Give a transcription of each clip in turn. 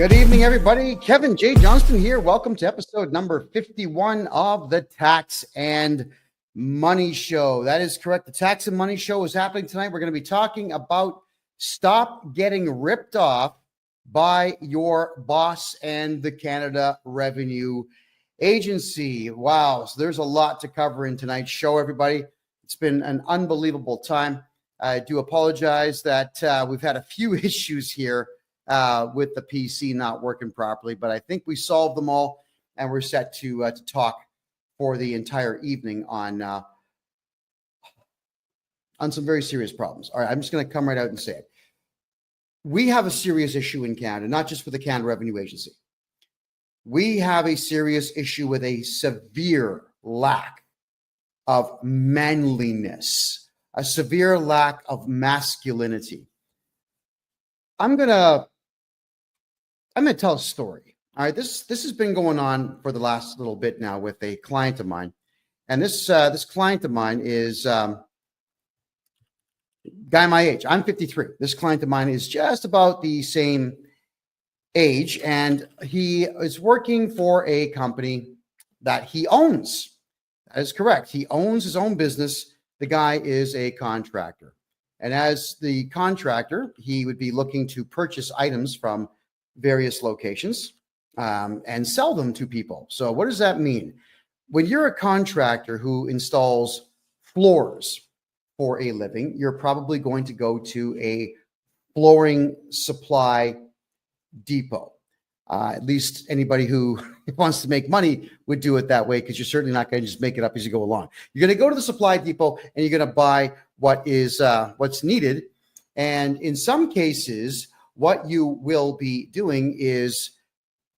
Good evening, everybody. Kevin J. Johnston here. Welcome to episode number 51 of the Tax and Money Show. That is correct. The Tax and Money Show is happening tonight. We're going to be talking about stop getting ripped off by your boss and the Canada Revenue Agency. Wow. So there's a lot to cover in tonight's show, everybody. It's been an unbelievable time. I do apologize that we've had a few issues here with the PC not working properly, but I think we solved them all, and we're set to talk for the entire evening on some very serious problems. All right, I'm just going to come right out and say it. We have a serious issue in Canada, not just with the Canada Revenue Agency. We have a serious issue with a severe lack of manliness, a severe lack of masculinity. I'm gonna tell a story. All right, this has been going on for the last little bit now with a client of mine, and this client of mine is guy my age. I'm 53. This client of mine is just about the same age, and he is working for a company that he owns. That is correct. He owns his own business. The guy is a contractor. And as the contractor, he would be looking to purchase items from various locations and sell them to people. So what does that mean? When you're a contractor who installs floors for a living, you're probably going to go to a flooring supply depot. At least anybody who wants to make money would do it that way, because you're certainly not going to just make it up as you go along. You're going to go to the supply depot and you're going to buy what is what's needed. And in some cases, what you will be doing is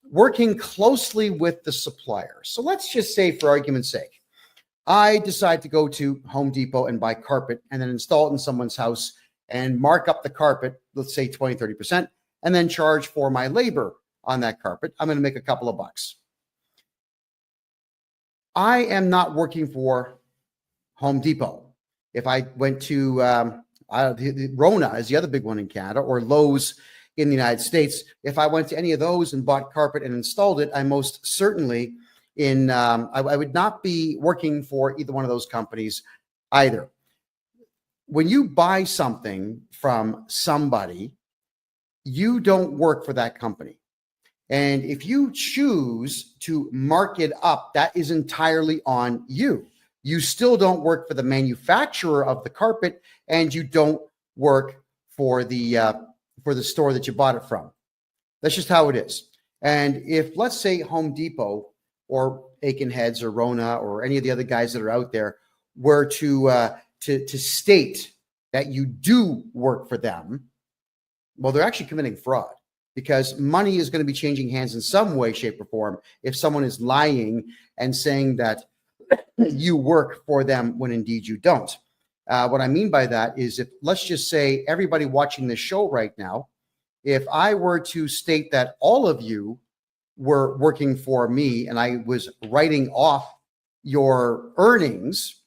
working closely with the supplier. So let's just say, for argument's sake, I decide to go to Home Depot and buy carpet and then install it in someone's house and mark up the carpet, let's say 20, 30%, and then charge for my labor on that carpet. I'm going to make a couple of bucks. I am not working for Home Depot. If I went to Rona is the other big one in Canada, or Lowe's in the United States, if I went to any of those and bought carpet and installed it, I most certainly I would not be working for either one of those companies either. When you buy something from somebody, you don't work for that company. And if you choose to mark it up, that is entirely on you. You still don't work for the manufacturer of the carpet, and you don't work for the store that you bought it from. That's just how it is. And if, let's say, Home Depot or Aiken Heads or Rona or any of the other guys that are out there were to state that you do work for them, well, they're actually committing fraud, because money is going to be changing hands in some way, shape, or form if someone is lying and saying that you work for them when indeed you don't. What I mean by that is, if, let's just say, everybody watching this show right now, if I were to state that all of you were working for me and I was writing off your earnings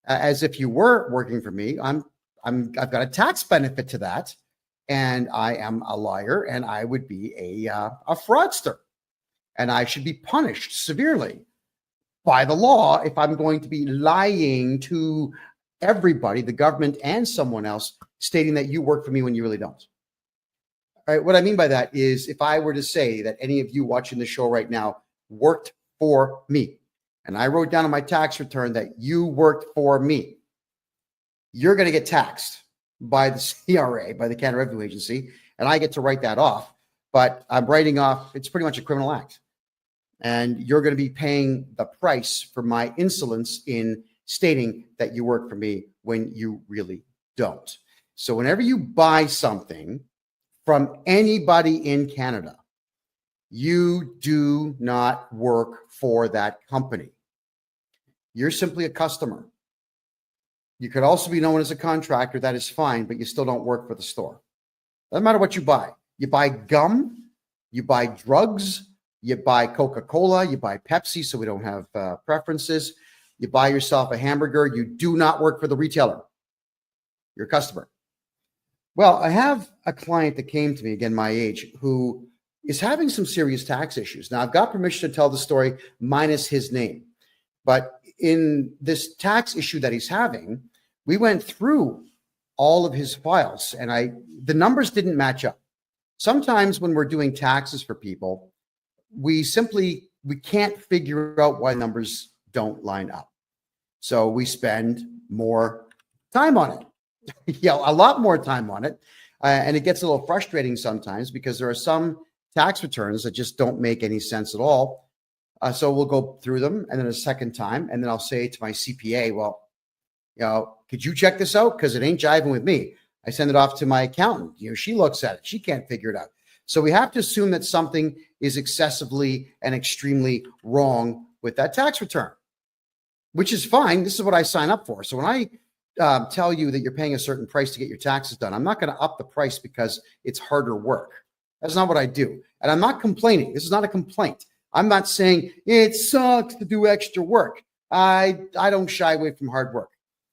as if you were working for me, I've got a tax benefit to that. And I am a liar, and I would be a fraudster, and I should be punished severely by the law if I'm going to be lying to everybody, the government and someone else, stating that you work for me when you really don't. All right, what I mean by that is, if I were to say that any of you watching the show right now worked for me, and I wrote down on my tax return that you worked for me, you're going to get taxed by the CRA, by the Canada Revenue Agency, and I get to write that off. But I'm writing off, it's pretty much a criminal act. And you're going to be paying the price for my insolence in stating that you work for me when you really don't. So whenever you buy something from anybody in Canada, you do not work for that company. You're simply a customer. You could also be known as a contractor. That is fine, but you still don't work for the store. Doesn't matter what you buy. You buy gum, you buy drugs, you buy Coca-Cola, you buy Pepsi, so we don't have preferences. You buy yourself a hamburger. You do not work for the retailer. You're a customer. Well, I have a client that came to me, again, my age, who is having some serious tax issues. Now, I've got permission to tell the story minus his name, but in this tax issue that he's having, we went through all of his files and the numbers didn't match up. Sometimes when we're doing taxes for people, we can't figure out why numbers don't line up. So we spend more time on it, a lot more time on it. And it gets a little frustrating sometimes because there are some tax returns that just don't make any sense at all. So we'll go through them and then a second time, and then I'll say to my CPA, well, could you check this out? Because it ain't jiving with me. I send it off to my accountant. She looks at it. She can't figure it out. So we have to assume that something is excessively and extremely wrong with that tax return, which is fine. This is what I sign up for. So when I tell you that you're paying a certain price to get your taxes done, I'm not going to up the price because it's harder work. That's not what I do. And I'm not complaining. This is not a complaint. I'm not saying it sucks to do extra work. I don't shy away from hard work.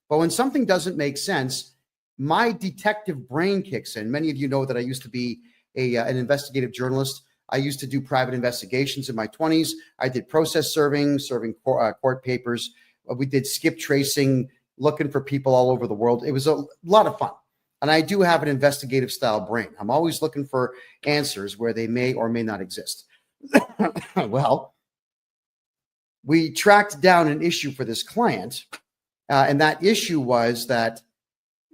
But when something doesn't make sense, my detective brain kicks in. Many of you know that I used to be an investigative journalist. I used to do private investigations in my 20s. I did process serving court papers. We did skip tracing, looking for people all over the world. It was a lot of fun. And I do have an investigative style brain. I'm always looking for answers where they may or may not exist. Well, we tracked down an issue for this client. And that issue was that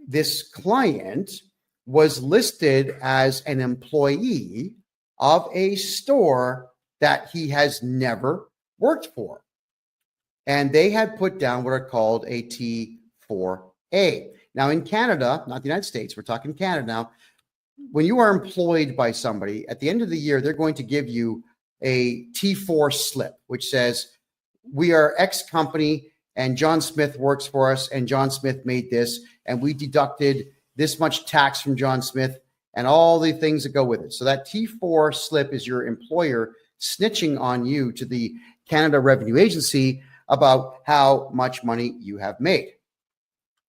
this client was listed as an employee of a store that he has never worked for. And they had put down what are called a T4A. Now in Canada, not the United States, we're talking Canada now, when you are employed by somebody, at the end of the year, they're going to give you a T4 slip, which says, we are X company and John Smith works for us and John Smith made this and we deducted this much tax from John Smith and all the things that go with it. So that T4 slip is your employer snitching on you to the Canada Revenue Agency about how much money you have made.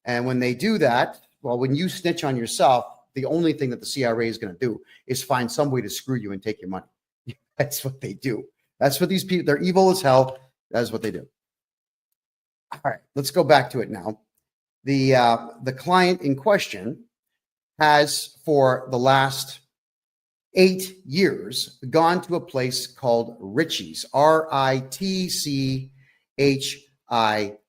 And when they do that, well, when you snitch on yourself, the only thing that the CRA is going to do is find some way to screw you and take your money. That's what they do. That's what these people, they're evil as hell. That's what they do. All right, let's go back to it now. The client in question has, for the last 8 years, gone to a place called Ritchie's, Ritchie.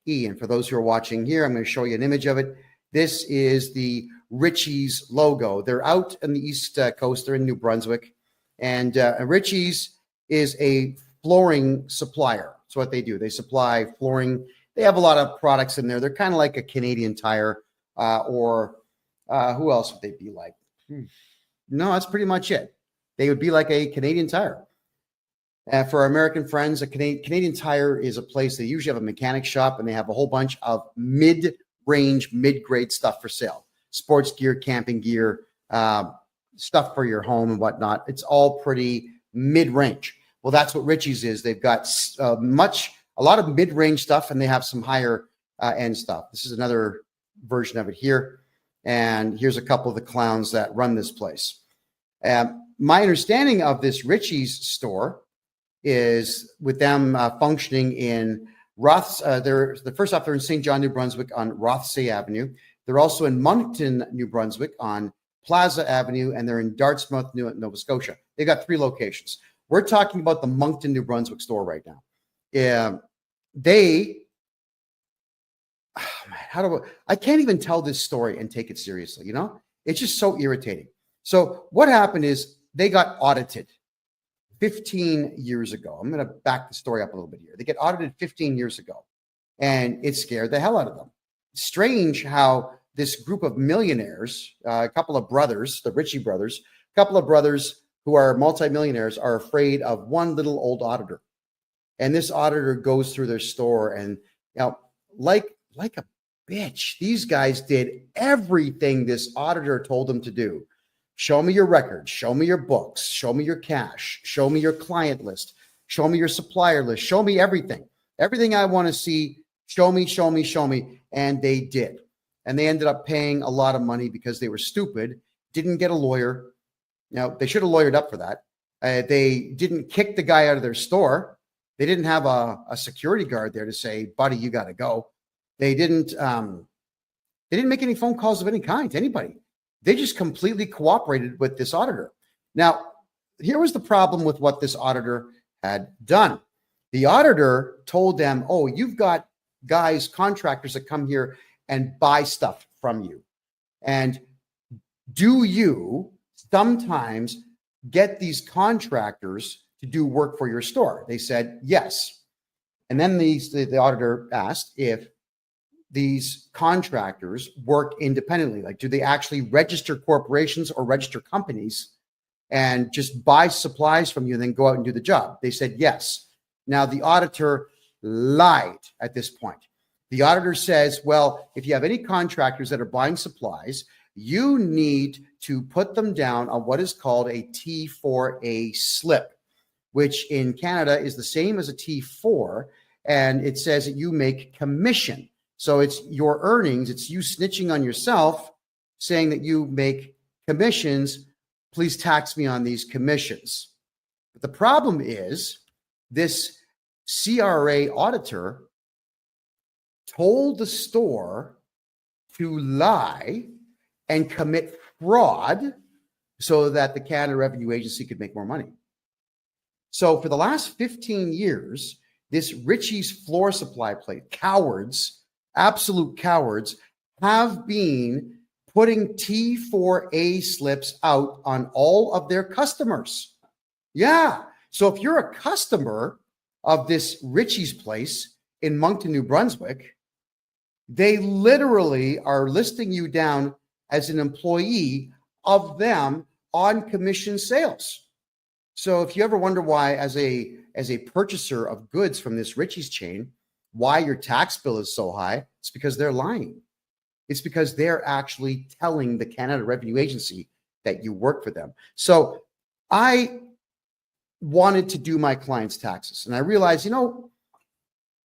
And for those who are watching here, I'm going to show you an image of it. This is the Ritchie's logo. They're out on the East Coast. They're in New Brunswick. And Ritchie's is a flooring supplier. That's what they do. They supply flooring. They have a lot of products in there. They're kind of like a Canadian Tire or who else would they be like? No, that's pretty much it. They would be like a Canadian Tire. For our American friends, a Canadian Tire is a place they usually have a mechanic shop and they have a whole bunch of mid-range, mid-grade stuff for sale. Sports gear, camping gear, stuff for your home and whatnot. It's all pretty mid-range. Well, that's what Ritchie's is. They've got a lot of mid-range stuff and they have some higher end stuff. This is another version of it here. And here's a couple of the clowns that run this place. My understanding of this Ritchie's store is with them functioning in first off, they're in St. John, New Brunswick on Rothsay Avenue. They're also in Moncton, New Brunswick on Plaza Avenue, and they're in Dartmouth, Nova Scotia. They got 3 locations. We're talking about the Moncton, New Brunswick store right now. I can't even tell this story and take it seriously, It's just so irritating. So what happened is they got audited 15 years ago. I'm going to back the story up a little bit here. They get audited 15 years ago, and it scared the hell out of them. Strange how this group of millionaires, a couple of brothers, the Ritchie brothers, a couple of brothers who are multimillionaires are afraid of one little old auditor. And this auditor goes through their store and, like a bitch, these guys did everything this auditor told them to do. Show me your records, show me your books, show me your cash, show me your client list, show me your supplier list, show me everything. Everything I want to see, show me. And they did. And they ended up paying a lot of money because they were stupid, didn't get a lawyer. Now, they should have lawyered up for that. They didn't kick the guy out of their store. They didn't have a security guard there to say, buddy, you got to go. They didn't make any phone calls of any kind to anybody. They just completely cooperated with this auditor. Now, here was the problem with what this auditor had done. The auditor told them, oh, you've got guys, contractors that come here and buy stuff from you. And do you sometimes get these contractors to do work for your store? They said, yes. And then the auditor asked if these contractors work independently. Like, do they actually register corporations or register companies and just buy supplies from you and then go out and do the job? They said, yes. Now, the auditor lied at this point. The auditor says, well, if you have any contractors that are buying supplies, you need to put them down on what is called a T4A slip, which in Canada is the same as a T4. And it says that you make commission. So it's your earnings. It's you snitching on yourself, saying that you make commissions. Please tax me on these commissions. But the problem is this CRA auditor told the store to lie and commit fraud so that the Canada Revenue Agency could make more money. So for the last 15 years, this Ritchie's floor supply plate, cowards, absolute cowards, have been putting T4A slips out on all of their customers. Yeah. So if you're a customer of this Ritchie's place in Moncton, New Brunswick, they literally are listing you down as an employee of them on commission sales. So if you ever wonder why, as a purchaser of goods from this Ritchie's chain, why your tax bill is so high, it's because they're lying. It's because they're actually telling the Canada Revenue Agency that you work for them. So I wanted to do my clients' taxes, and I realized,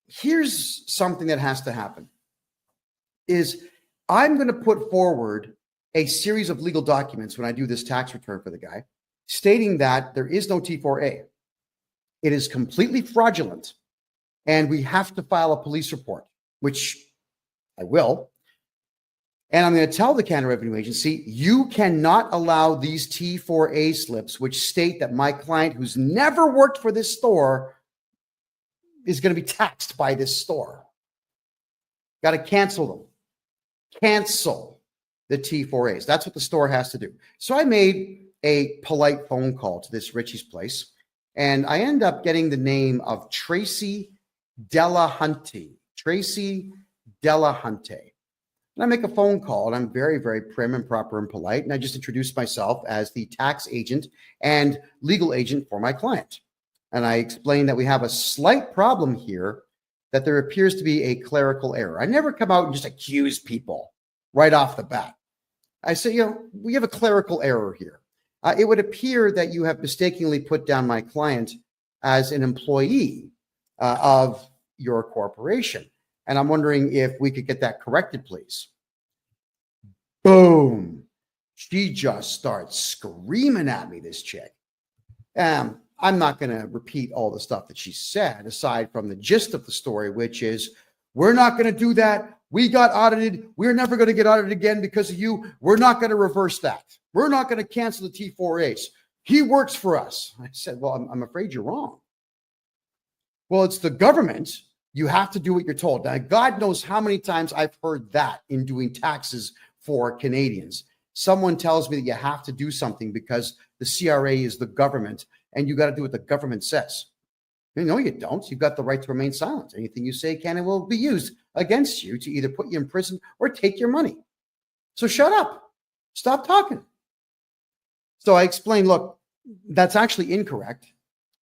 here's something that has to happen. Is I'm going to put forward a series of legal documents when I do this tax return for the guy, stating that there is no T4A. It is completely fraudulent, and we have to file a police report, which I will. And I'm going to tell the Canada Revenue Agency, you cannot allow these T4A slips, which state that my client who's never worked for this store is going to be taxed by this store. Got to cancel them. Cancel the T4As. That's what the store has to do. So I made a polite phone call to this Ritchie's place, and I end up getting the name of Tracy Delahunty. Tracy Delahunty. And I make a phone call, and I'm very, very prim and proper and polite, and I just introduce myself as the tax agent and legal agent for my client. And I explain that we have a slight problem here, that there appears to be a clerical error. I never come out and just accuse people right off the bat. I say, we have a clerical error here. It would appear that you have mistakenly put down my client as an employee of your corporation. And I'm wondering if we could get that corrected, please. Boom. She just starts screaming at me, this chick. I'm not going to repeat all the stuff that she said, aside from the gist of the story, which is, we're not going to do that. We got audited. We're never going to get audited again because of you. We're not going to reverse that. We're not going to cancel the T4As. He works for us. I said, well, I'm afraid you're wrong. Well, it's the government. You have to do what you're told. Now, God knows how many times I've heard that in doing taxes for Canadians. Someone tells me that you have to do something because the CRA is the government and you got to do what the government says. No, you don't. You've got the right to remain silent. Anything you say can and will be used against you to either put you in prison or take your money. So shut up. Stop talking. So I explained, look, that's actually incorrect.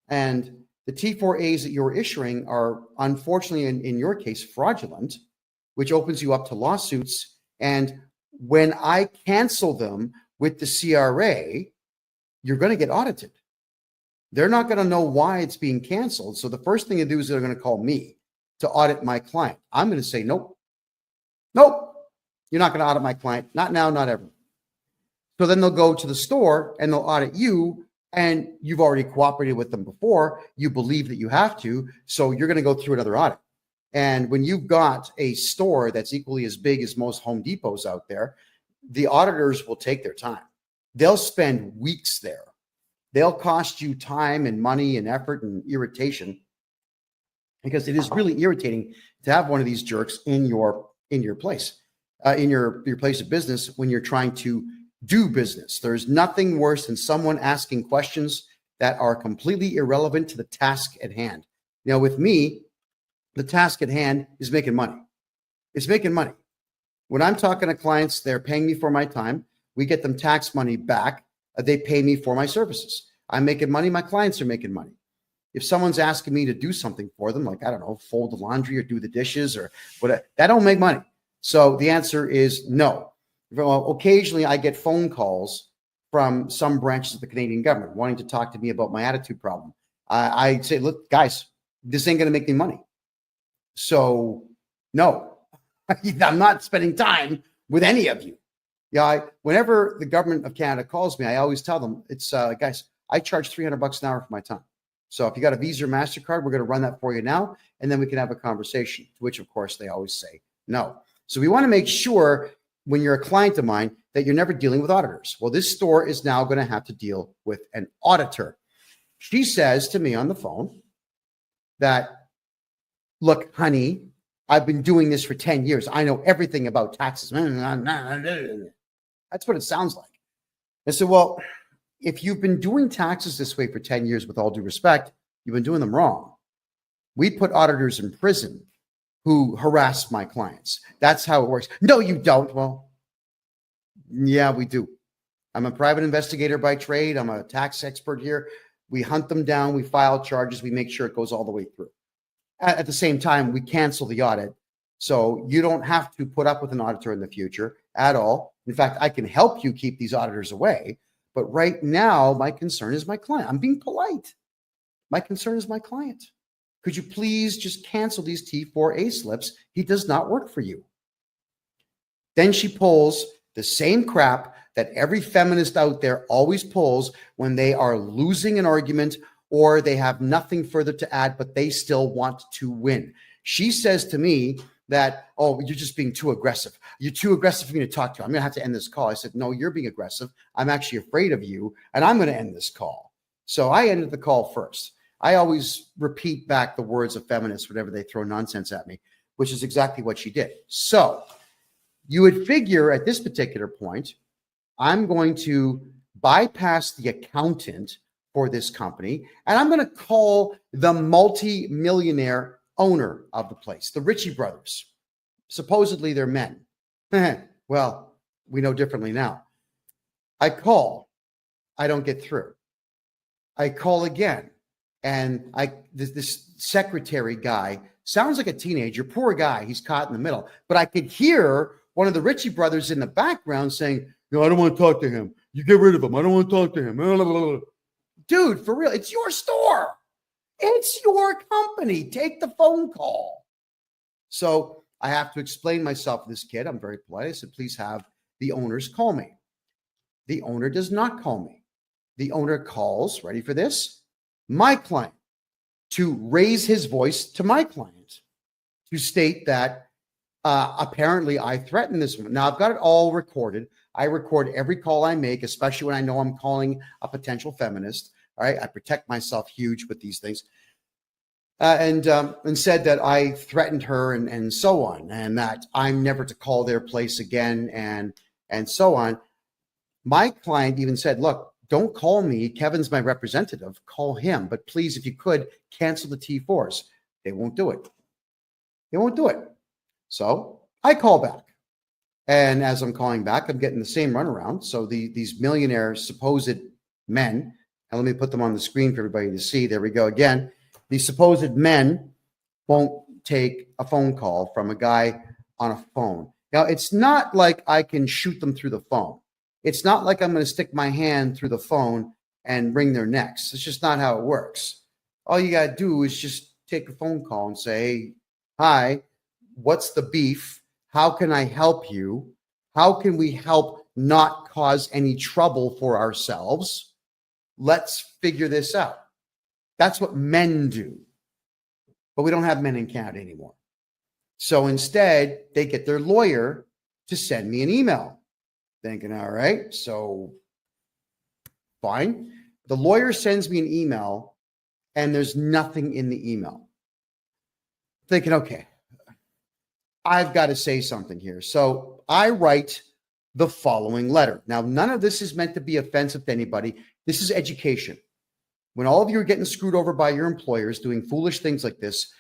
And the T4As that you're issuing are, unfortunately, in your case, fraudulent, which opens you up to lawsuits. And when I cancel them with the CRA, you're going to get audited. They're not going to know why it's being canceled. So the first thing to do is they're going to call me to audit my client. I'm going to say, nope, you're not going to audit my client. Not now, not ever. So then they'll go to the store and they'll audit you and you've already cooperated with them before, you believe that you have to, so you're going to go through another audit. And when you've got a store that's equally as big as most Home Depots out there, the auditors will take their time. They'll spend weeks there. They'll cost you time and money and effort and irritation, because it is really irritating to have one of these jerks in your place, in your place of business when you're trying to do business. There's nothing worse than someone asking questions that are completely irrelevant to the task at hand. Now, with me, the task at hand is making money. It's making money. When I'm talking to clients, they're paying me for my time. We get them tax money back. They pay me for my services. I'm making money. My clients are making money. If someone's asking me to do something for them, like, I don't know, fold the laundry or do the dishes or whatever, that don't make money. So the answer is no. Well, occasionally I get phone calls from some branches of the Canadian government wanting to talk to me about my attitude problem. I say, look, guys, this ain't going to make me money. So no, I'm not spending time with any of you. Yeah, whenever the government of Canada calls me, I always tell them, it's guys, I charge $300 an hour for my time. So if you got a Visa or MasterCard, we're going to run that for you now, and then we can have a conversation, to which, of course, they always say no. So we want to make sure when you're a client of mine that you're never dealing with auditors. Well, this store is now going to have to deal with an auditor. She says to me on the phone that, look, honey, I've been doing this for 10 years. I know everything about taxes. That's what it sounds like. I said, well, if you've been doing taxes this way for 10 years, with all due respect, you've been doing them wrong. We put auditors in prison who harass my clients. That's how it works. No, you don't. Well, yeah, we do. I'm a private investigator by trade. I'm a tax expert here. We hunt them down. We file charges. We make sure it goes all the way through. At the same time, we cancel the audit. So you don't have to put up with an auditor in the future at all. In fact, I can help you keep these auditors away. But right now, my concern is my client. I'm being polite. My concern is my client. Could you please just cancel these T4A slips? He does not work for you. Then she pulls the same crap that every feminist out there always pulls when they are losing an argument or they have nothing further to add, but they still want to win. She says to me that, oh, you're just being too aggressive. You're too aggressive for me to talk to. I'm going to have to end this call. I said, no, you're being aggressive. I'm actually afraid of you, and I'm going to end this call. So I ended the call first. I always repeat back the words of feminists whenever they throw nonsense at me, which is exactly what she did. So you would figure at this particular point, I'm going to bypass the accountant for this company, and I'm going to call the multi-millionaire owner of the place, the Ritchie brothers. Supposedly they're men. Well, we know differently now. I call. I don't get through. I call again. And this secretary guy sounds like a teenager, poor guy. He's caught in the middle. But I could hear one of the Ritchie brothers in the background saying, no, I don't want to talk to him. You get rid of him. I don't want to talk to him. Dude, for real, it's your store. It's your company. Take the phone call. So I have to explain myself to this kid. I'm very polite. I said, please have the owners call me. The owner does not call me. The owner calls, ready for this, my client, to raise his voice to my client, to state that apparently I threatened this woman. Now, I've got it all recorded. I record every call I make, especially when I know I'm calling a potential feminist. All right, I protect myself huge with these things. And said that I threatened her and so on, and that I'm never to call their place again and so on. My client even said, look, don't call me. Kevin's my representative. Call him. But please, if you could, cancel the T4s. They won't do it. They won't do it. So I call back. And as I'm calling back, I'm getting the same runaround. So these millionaire supposed men, and let me put them on the screen for everybody to see. There we go again. These supposed men won't take a phone call from a guy on a phone. Now, it's not like I can shoot them through the phone. It's not like I'm going to stick my hand through the phone and wring their necks. It's just not how it works. All you got to do is just take a phone call and say, hey, hi, what's the beef? How can I help you? How can we help not cause any trouble for ourselves? let's figure this out. That's what men do. But we don't have men in Canada anymore. So instead, they get their lawyer to send me an email. Thinking, all right, so fine. The lawyer sends me an email and there's nothing in the email. Thinking, okay, I've got to say something here. So I write the following letter. Now, none of this is meant to be offensive to anybody. This is education. When all of you are getting screwed over by your employers doing foolish things like this,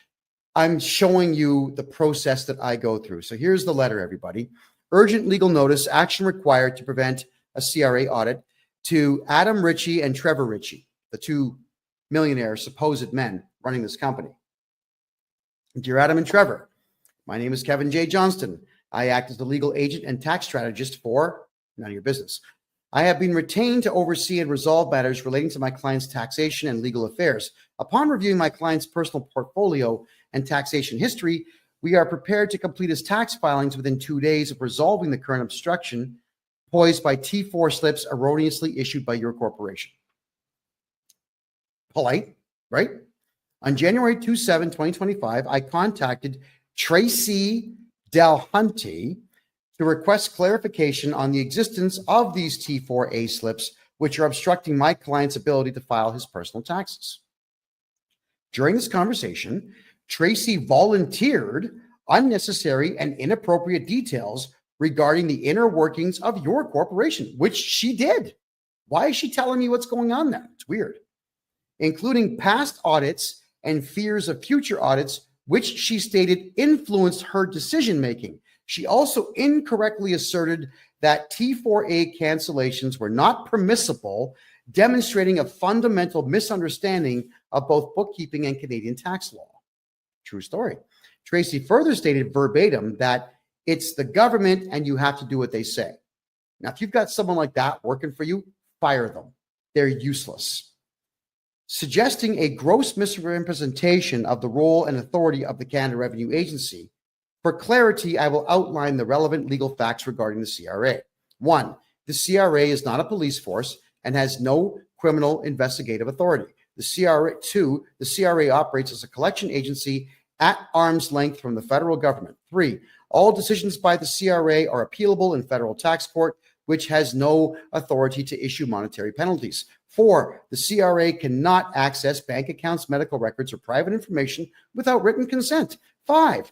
I'm showing you the process that I go through. So here's the letter, everybody. Urgent legal notice, action required to prevent a CRA audit to Adam Ritchie and Trevor Ritchie, the two millionaire supposed men running this company. Dear Adam and Trevor, my name is KevinJJohnston. I act as the legal agent and tax strategist for none of your business. I have been retained to oversee and resolve matters relating to my client's taxation and legal affairs. Upon reviewing my client's personal portfolio and taxation history, we are prepared to complete his tax filings within 2 days of resolving the current obstruction posed by T4 slips erroneously issued by your corporation. Polite, right? On January 27, 2025, I contacted Tracy Delhunty to request clarification on the existence of these T4A slips, which are obstructing my client's ability to file his personal taxes. During this conversation, Tracy volunteered unnecessary and inappropriate details regarding the inner workings of your corporation, which she did. Why is she telling me what's going on there? It's weird. Including past audits and fears of future audits, which she stated influenced her decision-making. She also incorrectly asserted that T4A cancellations were not permissible, demonstrating a fundamental misunderstanding of both bookkeeping and Canadian tax law. True story. Tracy further stated verbatim that it's the government and you have to do what they say. Now, if you've got someone like that working for you, fire them. They're useless. Suggesting a gross misrepresentation of the role and authority of the Canada Revenue Agency. For clarity, I will outline the relevant legal facts regarding the CRA. 1, the CRA is not a police force and has no criminal investigative authority. The CRA, 2, the CRA operates as a collection agency at arm's length from the federal government. 3, all decisions by the CRA are appealable in federal tax court, which has no authority to issue monetary penalties. 4, the CRA cannot access bank accounts, medical records, or private information without written consent. 5,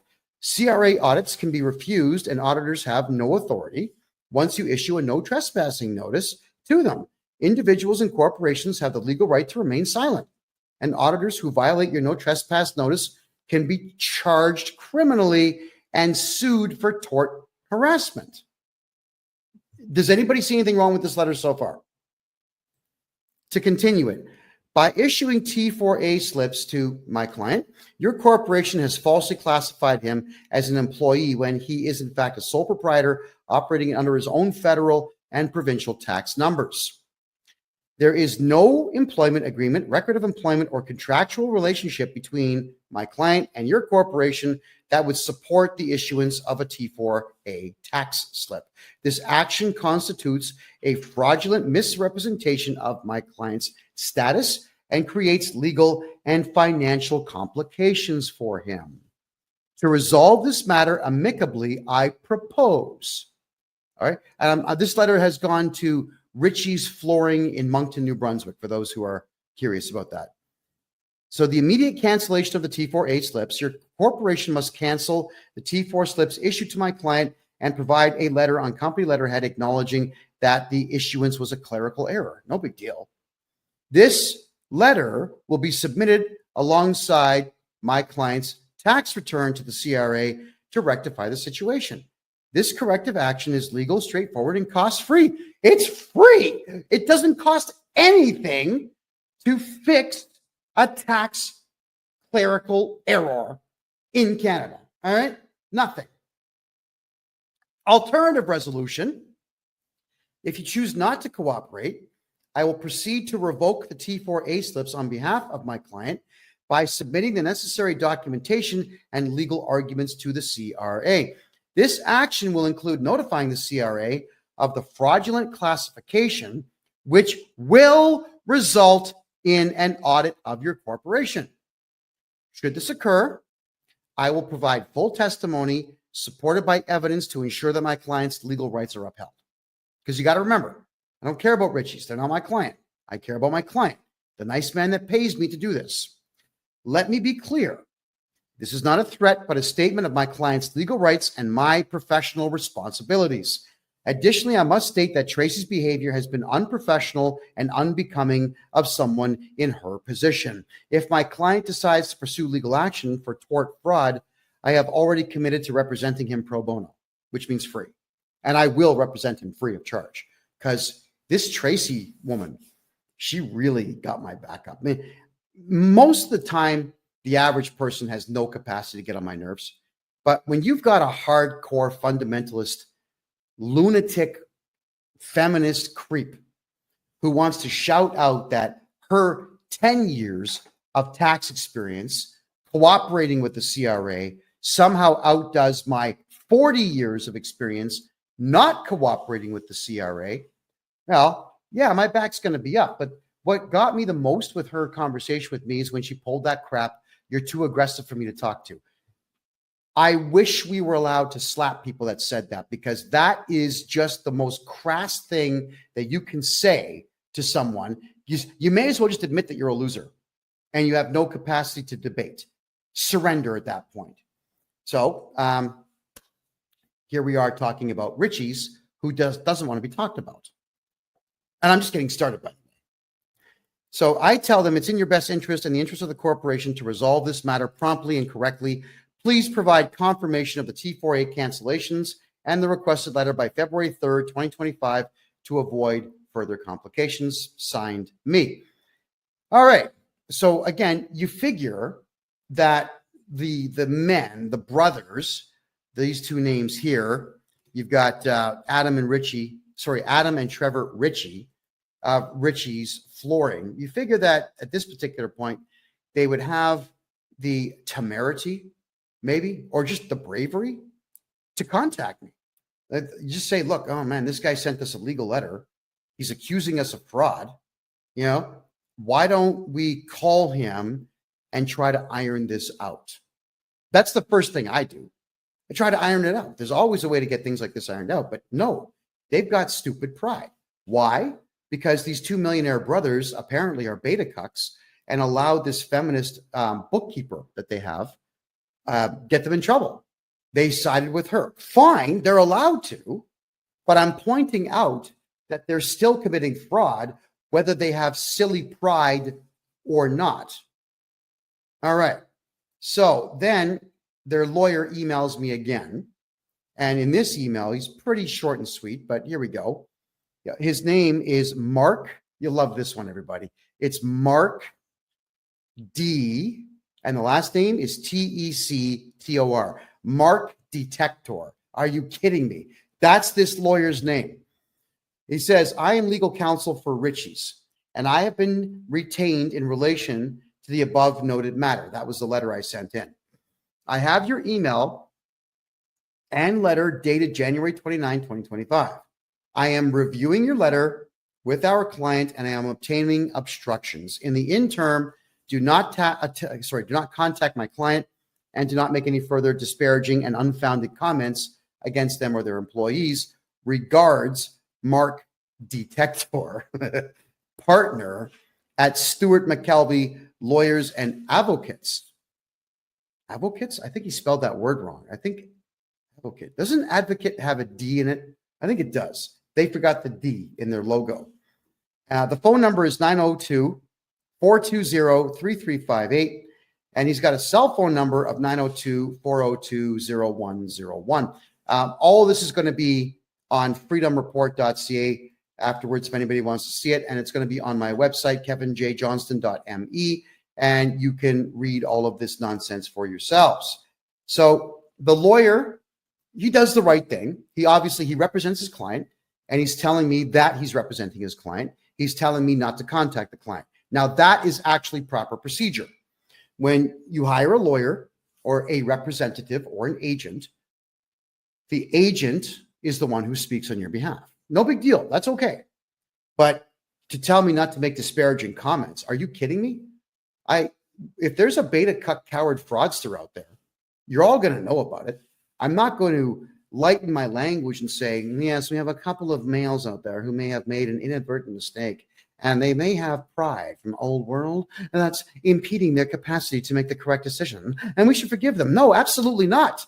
CRA audits can be refused and auditors have no authority once you issue a no trespassing notice to them. Individuals and corporations have the legal right to remain silent, and auditors who violate your no trespass notice can be charged criminally and sued for tort harassment. Does anybody see anything wrong with this letter so far? To continue it, by issuing T4A slips to my client, your corporation has falsely classified him as an employee when he is in fact a sole proprietor operating under his own federal and provincial tax numbers. There is no employment agreement, record of employment, or contractual relationship between my client and your corporation that would support the issuance of a T4A tax slip. This action constitutes a fraudulent misrepresentation of my client's status and creates legal and financial complications for him. To resolve this matter amicably, I propose. All right. This letter has gone to Ritchie's Flooring in Moncton, New Brunswick, for those who are curious about that. So the immediate cancellation of the T4A slips, your corporation must cancel the T4 slips issued to my client and provide a letter on company letterhead acknowledging that the issuance was a clerical error. No big deal. This letter will be submitted alongside my client's tax return to the CRA to rectify the situation. This corrective action is legal, straightforward, and cost-free. It's free. It doesn't cost anything to fix a tax clerical error in Canada. All right? Nothing. Alternative resolution. If you choose not to cooperate, I will proceed to revoke the T4A slips on behalf of my client by submitting the necessary documentation and legal arguments to the CRA. This action will include notifying the CRA of the fraudulent classification, which will result in an audit of your corporation. Should this occur, I will provide full testimony supported by evidence to ensure that my client's legal rights are upheld. Because you got to remember, I don't care about Richie's. They're not my client. I care about my client, the nice man that pays me to do this. Let me be clear. This is not a threat, but a statement of my client's legal rights and my professional responsibilities. Additionally, I must state that Tracy's behavior has been unprofessional and unbecoming of someone in her position. If my client decides to pursue legal action for tort fraud, I have already committed to representing him pro bono, which means free. And I will represent him free of charge, because this Tracy woman, she really got my back up. I mean, most of the time, the average person has no capacity to get on my nerves. But when you've got a hardcore fundamentalist, lunatic, feminist creep who wants to shout out that her 10 years of tax experience cooperating with the CRA somehow outdoes my 40 years of experience not cooperating with the CRA, well, yeah, my back's going to be up. But what got me the most with her conversation with me is when she pulled that crap, "You're too aggressive for me to talk to." I wish we were allowed to slap people that said that, because that is just the most crass thing that you can say to someone. You may as well just admit that you're a loser and you have no capacity to debate. Surrender at that point. So here we are talking about Richie's, who doesn't want to be talked about. And I'm just getting started, by the way. So I tell them it's in your best interest and the interest of the corporation to resolve this matter promptly and correctly. Please provide confirmation of the T4A cancellations and the requested letter by February 3rd, 2025 to avoid further complications. Signed, me. All right. So again, you figure that the men, the brothers, these two names here, you've got Adam and Trevor Ritchie, Ritchie's Flooring. You figure that at this particular point, they would have the temerity, maybe, or just the bravery to contact me. You just say, look, oh man, this guy sent us a legal letter. He's accusing us of fraud. You know, why don't we call him and try to iron this out? That's the first thing I do. I try to iron it out. There's always a way to get things like this ironed out, but no, they've got stupid pride. Why? Because these two millionaire brothers apparently are beta cucks and allowed this feminist bookkeeper that they have get them in trouble. They sided with her. Fine, they're allowed to, but I'm pointing out that they're still committing fraud, whether they have silly pride or not. All right. So then their lawyer emails me again. And in this email, he's pretty short and sweet, but here we go. His name is Mark. You'll love this one, everybody. It's Mark D. And the last name is Tector. Mark Detector. Are you kidding me? That's this lawyer's name. He says, I am legal counsel for Ritchie's, and I have been retained in relation to the above noted matter. That was the letter I sent in. I have your email and letter dated January 29, 2025. I am reviewing your letter with our client and I am obtaining obstructions. In the interim, do not contact my client and do not make any further disparaging and unfounded comments against them or their employees. Regards, Mark Detector, partner at Stewart McKelvey Lawyers and Advocates. Advocates? I think he spelled that word wrong. I think advocate. Doesn't advocate have a D in it? I think it does. They forgot the D in their logo. The phone number is 902-420-3358. And he's got a cell phone number of 902-402-0101. All of this is going to be on freedomreport.ca afterwards if anybody wants to see it. And it's going to be on my website, KevinJJohnston.me. And you can read all of this nonsense for yourselves. So the lawyer, he does the right thing. He represents his client, and he's telling me that he's representing his client. He's telling me not to contact the client. Now, that is actually proper procedure. When you hire a lawyer or a representative or an agent, the agent is the one who speaks on your behalf. No big deal. That's okay. But to tell me not to make disparaging comments. Are you kidding me? If there's a beta cuck coward fraudster out there, you're all going to know about it. I'm not going to lighten my language and say, yes, we have a couple of males out there who may have made an inadvertent mistake, and they may have pride from old world, and that's impeding their capacity to make the correct decision, and we should forgive them. No, absolutely not.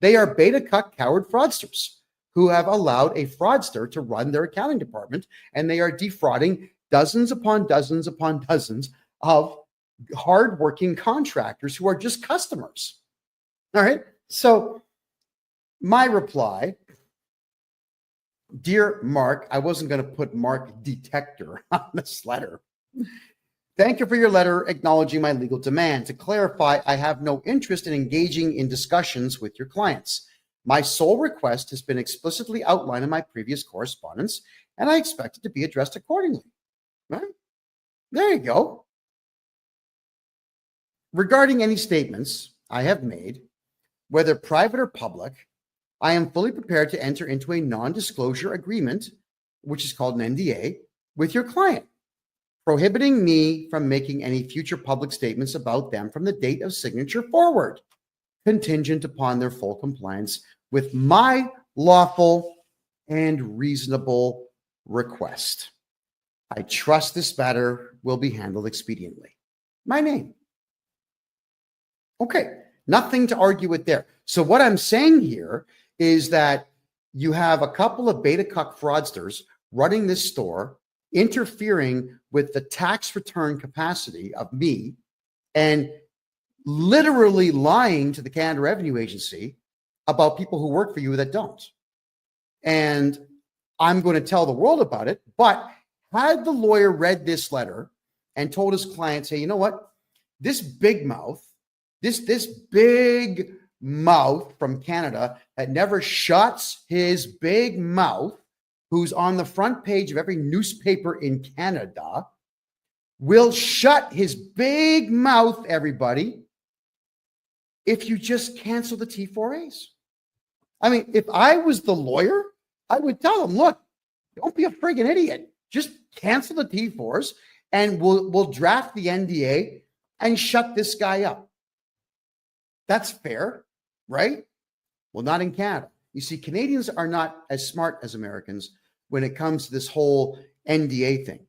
They are beta cuck coward fraudsters who have allowed a fraudster to run their accounting department, and they are defrauding dozens upon dozens upon dozens of hardworking contractors who are just customers. All right. So my reply, dear Mark, I wasn't going to put Mark Detector on this letter. Thank you for your letter acknowledging my legal demand. To clarify, I have no interest in engaging in discussions with your clients. My sole request has been explicitly outlined in my previous correspondence, and I expect it to be addressed accordingly. Right? There you go. Regarding any statements I have made, whether private or public, I am fully prepared to enter into a non-disclosure agreement, which is called an NDA, with your client, prohibiting me from making any future public statements about them from the date of signature forward, contingent upon their full compliance with my lawful and reasonable request. I trust this matter will be handled expediently. My name. Okay, nothing to argue with there. So what I'm saying here is that you have a couple of beta cuck fraudsters running this store, interfering with the tax return capacity of me, and literally lying to the Canada Revenue Agency about people who work for you that don't. And I'm going to tell the world about it. But had the lawyer read this letter and told his clients, hey, you know what? This big mouth, this big mouth from Canada that never shuts his big mouth, who's on the front page of every newspaper in Canada, will shut his big mouth, everybody, if you just cancel the T4As. I mean, if I was the lawyer, I would tell him, look, don't be a friggin' idiot. Just cancel the T4s and we'll draft the NDA and shut this guy up. That's fair, right? Well, not in Canada. You see, Canadians are not as smart as Americans when it comes to this whole NDA thing.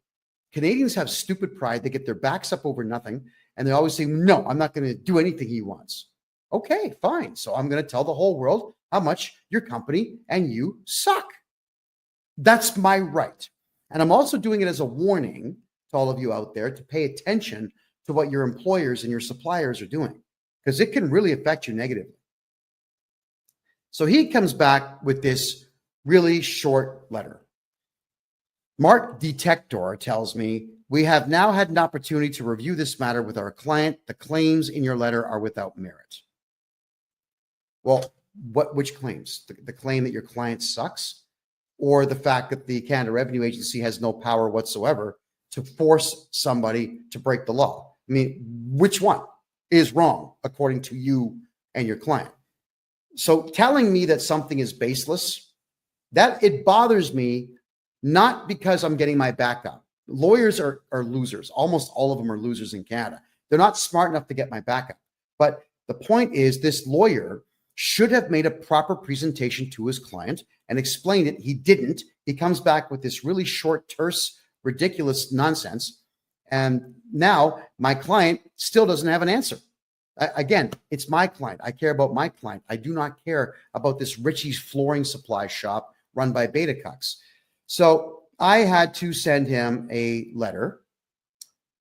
Canadians have stupid pride. They get their backs up over nothing. And they always say, no, I'm not going to do anything he wants. Okay, fine. So I'm going to tell the whole world how much your company and you suck. That's my right. And I'm also doing it as a warning to all of you out there to pay attention to what your employers and your suppliers are doing, because it can really affect you negatively. So he comes back with this really short letter. Mark Detector tells me, we have now had an opportunity to review this matter with our client. The claims in your letter are without merit. Well, which claims? The claim that your client sucks, or the fact that the Canada Revenue Agency has no power whatsoever to force somebody to break the law? I mean, which one is wrong according to you and your client? So telling me that something is baseless, that it bothers me, not because I'm getting my back up. Lawyers are losers. Almost all of them are losers in Canada. They're not smart enough to get my back up. But the point is, this lawyer should have made a proper presentation to his client and explained it. He didn't. He comes back with this really short, terse, ridiculous nonsense. And now my client still doesn't have an answer. Again, it's my client. I care about my client. I do not care about this Richie's flooring supply shop run by beta cucks. So I had to send him a letter.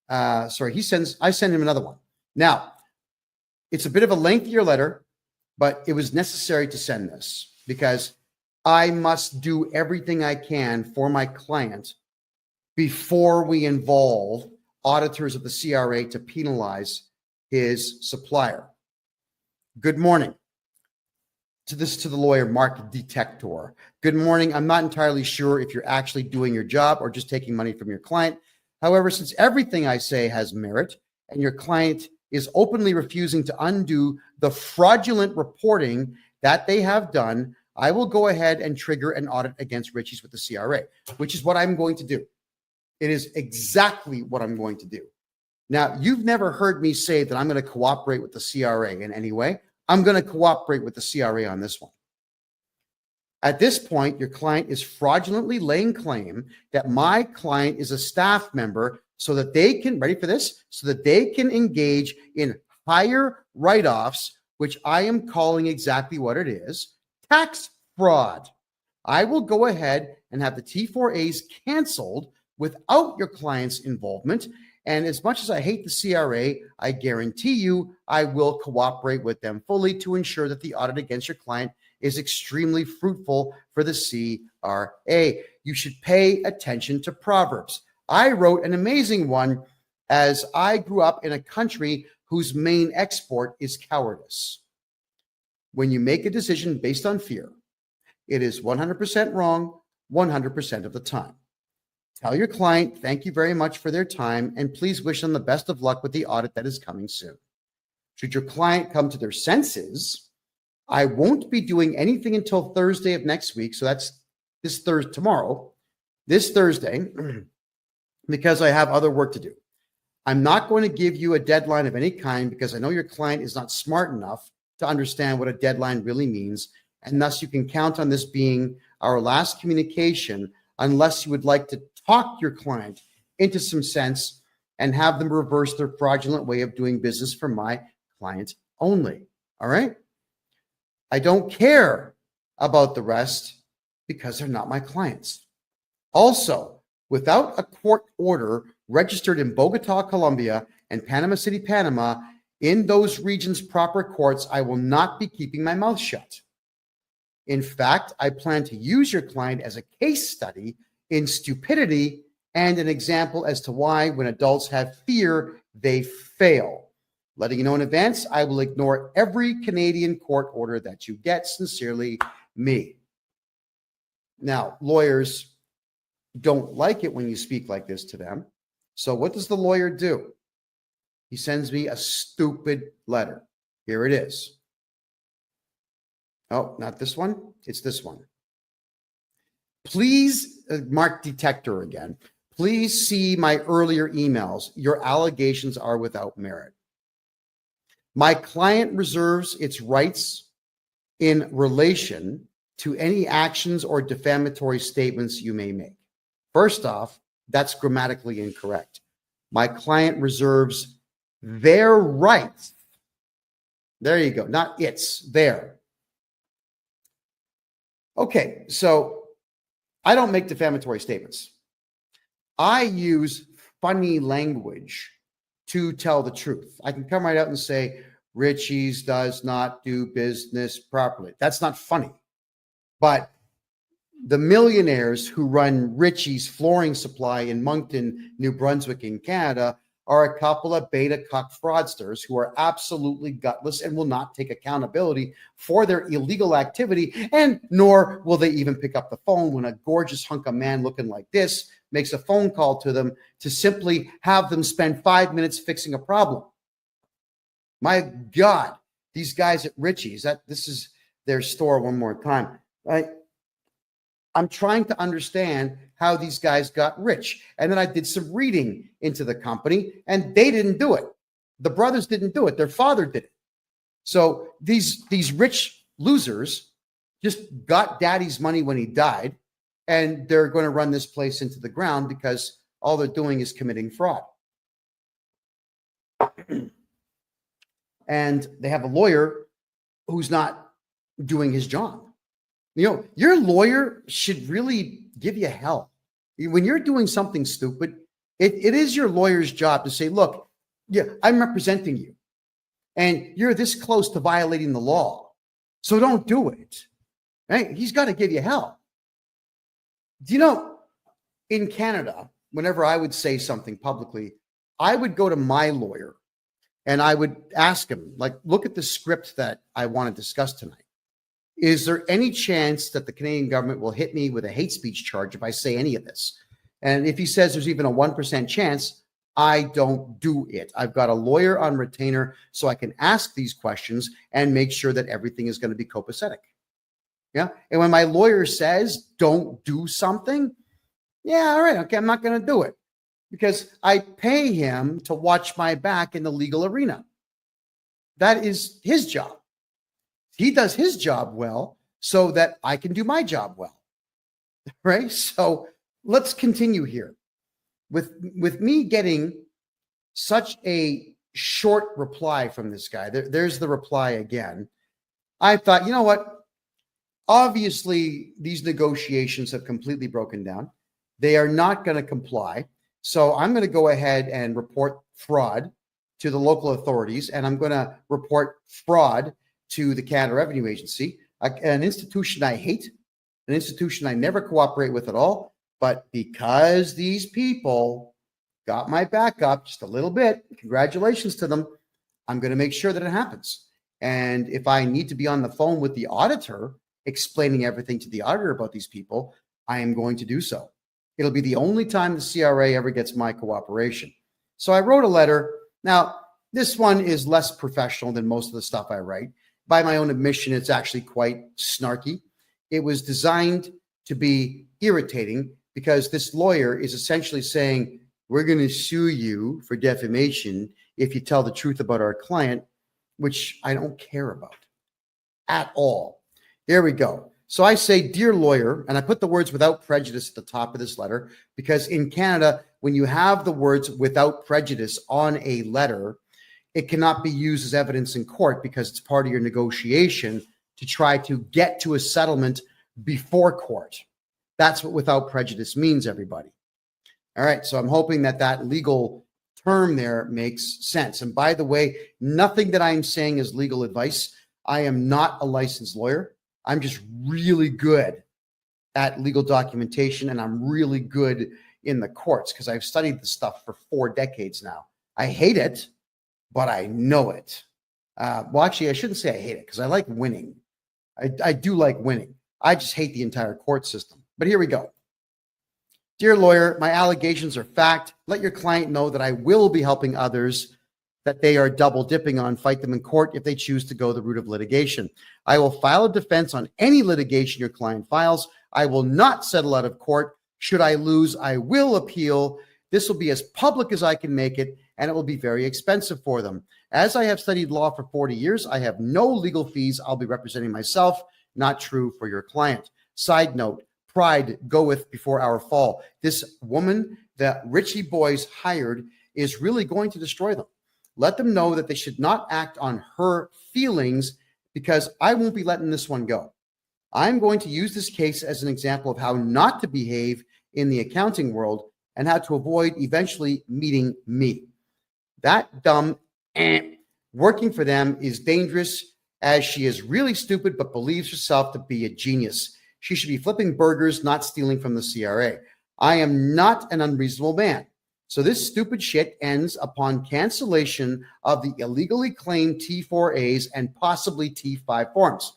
I send him another one. Now, it's a bit of a lengthier letter, but it was necessary to send this because I must do everything I can for my client before we involve auditors of the CRA to penalize his supplier. Good morning. To the lawyer, Mark Detector. Good morning. I'm not entirely sure if you're actually doing your job or just taking money from your client. However, since everything I say has merit and your client is openly refusing to undo the fraudulent reporting that they have done, I will go ahead and trigger an audit against Richie's with the CRA, which is what I'm going to do. It is exactly what I'm going to do. Now, you've never heard me say that I'm going to cooperate with the CRA in any way. I'm going to cooperate with the CRA on this one. At this point, your client is fraudulently laying claim that my client is a staff member so that they can, ready for this, so that they can engage in higher write-offs, which I am calling exactly what it is, tax fraud. I will go ahead and have the T4As canceled without your client's involvement. And as much as I hate the CRA, I guarantee you I will cooperate with them fully to ensure that the audit against your client is extremely fruitful for the CRA. You should pay attention to Proverbs. I wrote an amazing one as I grew up in a country whose main export is cowardice. When you make a decision based on fear, it is 100% wrong 100% of the time. Tell your client, thank you very much for their time, and please wish them the best of luck with the audit that is coming soon. Should your client come to their senses, I won't be doing anything until Thursday of next week. So that's this Thursday, this Thursday, because I have other work to do. I'm not going to give you a deadline of any kind because I know your client is not smart enough to understand what a deadline really means. And thus you can count on this being our last communication unless you would like to talk your client into some sense and have them reverse their fraudulent way of doing business for my client only. All right? I don't care about the rest because they're not my clients. Also, without a court order registered in Bogota, Colombia, and Panama City, Panama, in those regions' proper courts, I will not be keeping my mouth shut. In fact, I plan to use your client as a case study in stupidity and an example as to why, when adults have fear, they fail. Letting you know in advance, I will ignore every Canadian court order that you get. Sincerely, me. Now, lawyers don't like it when you speak like this to them. So what does the lawyer do? He sends me a stupid letter. Here it is. Oh, not this one. It's this one. Please, mark detector again. Please see my earlier emails. Your allegations are without merit. My client reserves its rights in relation to any actions or defamatory statements you may make. First off, that's grammatically incorrect. My client reserves their rights. There you go. Not its, their. Okay, so I don't make defamatory statements. I use funny language to tell the truth. I can come right out and say, Richie's does not do business properly. That's not funny. But the millionaires who run Richie's Flooring Supply in Moncton, New Brunswick in Canada are a couple of beta cuck fraudsters who are absolutely gutless and will not take accountability for their illegal activity, and nor will they even pick up the phone when a gorgeous hunk of man looking like this makes a phone call to them to simply have them spend 5 minutes fixing a problem. My God, these guys at Richie's, this is their store one more time, right? I'm trying to understand how these guys got rich. And then I did some reading into the company, and they didn't do it. The brothers didn't do it. Their father did it. So these rich losers just got daddy's money when he died, and they're going to run this place into the ground because all they're doing is committing fraud. And they have a lawyer who's not doing his job. You know, your lawyer should really give you hell. When you're doing something stupid, it is your lawyer's job to say, look, yeah, I'm representing you, and you're this close to violating the law, so don't do it. Right? He's got to give you hell. Do you know, in Canada, whenever I would say something publicly, I would go to my lawyer and I would ask him, like, look at the script that I want to discuss tonight. Is there any chance that the Canadian government will hit me with a hate speech charge if I say any of this? And if he says there's even a 1% chance, I don't do it. I've got a lawyer on retainer so I can ask these questions and make sure that everything is going to be copacetic. Yeah. And when my lawyer says don't do something, yeah, all right, okay, I'm not going to do it. because I pay him to watch my back in the legal arena. That is his job. He does his job well so that I can do my job well, right? So let's continue here. With me getting such a short reply from this guy, there's the reply again. I thought, you know what? Obviously, these negotiations have completely broken down. They are not going to comply. So I'm going to go ahead and report fraud to the local authorities, and I'm going to report fraud to the Canada Revenue Agency, an institution I hate, an institution I never cooperate with at all. But because these people got my back up just a little bit, congratulations to them, I'm going to make sure that it happens. And if I need to be on the phone with the auditor, explaining everything to the auditor about these people, I am going to do so. It'll be the only time the CRA ever gets my cooperation. So I wrote a letter. Now, this one is less professional than most of the stuff I write. By my own admission, it's actually quite snarky. It was designed to be irritating because this lawyer is essentially saying, we're going to sue you for defamation if you tell the truth about our client, which I don't care about at all. There we go. So I say, dear lawyer, and I put the words without prejudice at the top of this letter, because in Canada, when you have the words without prejudice on a letter, it cannot be used as evidence in court because it's part of your negotiation to try to get to a settlement before court. That's what without prejudice means, everybody. All right, so I'm hoping that that legal term there makes sense. And by the way, nothing that I'm saying is legal advice. I am not a licensed lawyer. I'm just really good at legal documentation, and I'm really good in the courts because I've studied this stuff for 4 decades now. I hate it, but I know it. Well, actually, I shouldn't say I hate it because I like winning. I do like winning. I just hate the entire court system. But here we go. Dear lawyer, my allegations are fact. Let your client know that I will be helping others that they are double dipping on fight them in court if they choose to go the route of litigation. I will file a defense on any litigation your client files. I will not settle out of court. Should I lose, I will appeal. This will be as public as I can make it, and it will be very expensive for them. As I have studied law for 40 years, I have no legal fees. I'll be representing myself. Not true for your client. Side note, pride goeth before our fall. This woman that Richie Boys hired is really going to destroy them. Let them know that they should not act on her feelings because I won't be letting this one go. I'm going to use this case as an example of how not to behave in the accounting world and how to avoid eventually meeting me. That dumb working for them is dangerous as she is really stupid but believes herself to be a genius. She should be flipping burgers, not stealing from the CRA. I am not an unreasonable man. So this stupid shit ends upon cancellation of the illegally claimed T4As and possibly T5 forms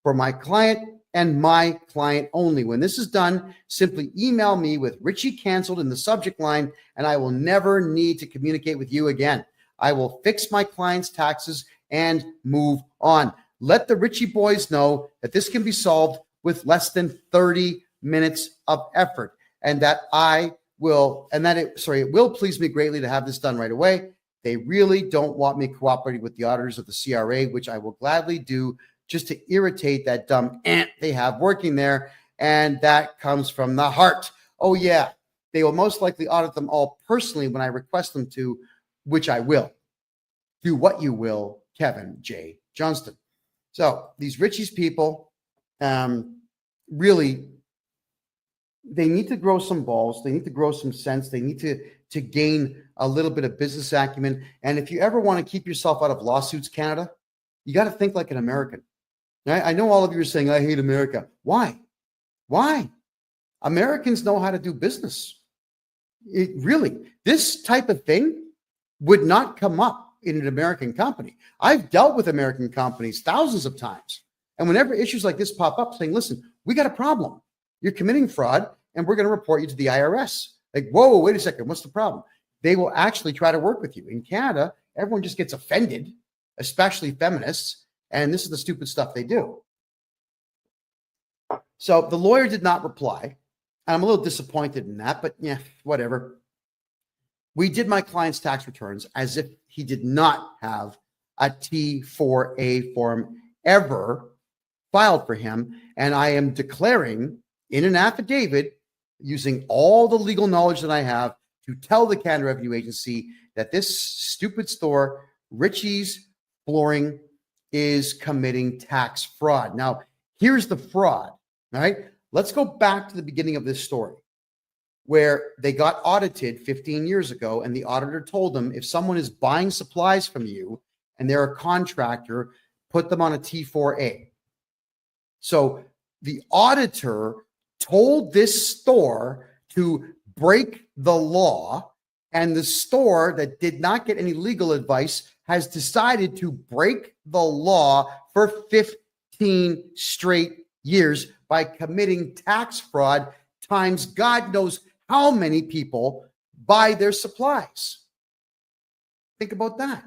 for my client and my client only. When this is done, simply email me with Richie canceled in the subject line, and I will never need to communicate with you again. I will fix my client's taxes and move on. Let the Richie boys know that this can be solved with less than 30 minutes of effort, and that it will please me greatly to have this done right away. They really don't want me cooperating with the auditors of the CRA, which I will gladly do just to irritate that dumb ant they have working there. And that comes from the heart. Oh yeah, they will most likely audit them all personally when I request them to, which I will. Do what you will, Kevin J. Johnston. So these Richie's people, really, they need to grow some balls. They need to grow some sense. They need to gain a little bit of business acumen. And if you ever want to keep yourself out of lawsuits, Canada, you got to think like an American. I know all of you are saying, I hate America. Why? Why? Americans know how to do business. This type of thing would not come up in an American company. I've dealt with American companies thousands of times. And whenever issues like this pop up saying, listen, we got a problem. You're committing fraud and we're going to report you to the IRS. Like, whoa, wait a second. What's the problem? They will actually try to work with you. In Canada, everyone just gets offended, especially feminists. And this is the stupid stuff they do. So the lawyer did not reply. And I'm a little disappointed in that, but yeah, whatever. We did my client's tax returns as if he did not have a T4A form ever filed for him. And I am declaring in an affidavit, using all the legal knowledge that I have, to tell the Canada Revenue Agency that this stupid store, Richie's Flooring, is committing tax fraud. Now, here's the fraud, all right? Let's go back to the beginning of this story, where they got audited 15 years ago, and the auditor told them, if someone is buying supplies from you and they're a contractor, put them on a T4A. So the auditor told this store to break the law, and the store that did not get any legal advice has decided to break the law for 15 straight years by committing tax fraud times God knows how many people buy their supplies. Think about that.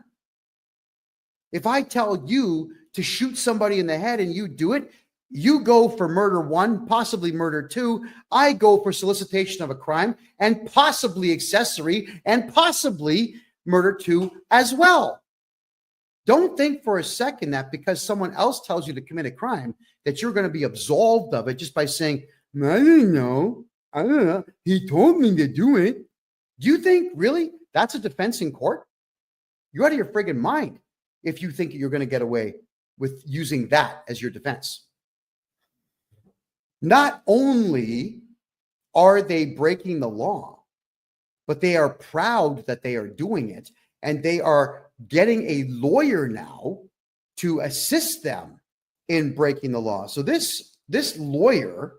If I tell you to shoot somebody in the head and you do it, you go for murder 1, possibly murder 2. I go for solicitation of a crime and possibly accessory and possibly murder 2 as well. Don't think for a second that because someone else tells you to commit a crime that you're going to be absolved of it just by saying, I don't know. He told me to do it. Do you think really that's a defense in court? You're out of your friggin' mind if you think you're going to get away with using that as your defense. Not only are they breaking the law, but they are proud that they are doing it, and they are getting a lawyer now to assist them in breaking the law. So this lawyer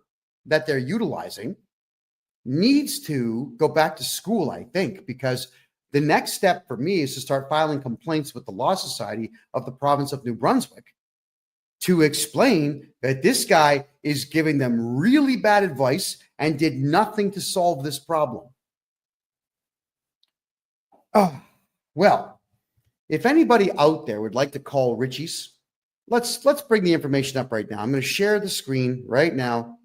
that they're utilizing needs to go back to school, I think, because the next step for me is to start filing complaints with the Law Society of the province of New Brunswick to explain that this guy is giving them really bad advice and did nothing to solve this problem. Well, if anybody out there would like to call Richie's, let's bring the information up right now. I'm going to share the screen right now.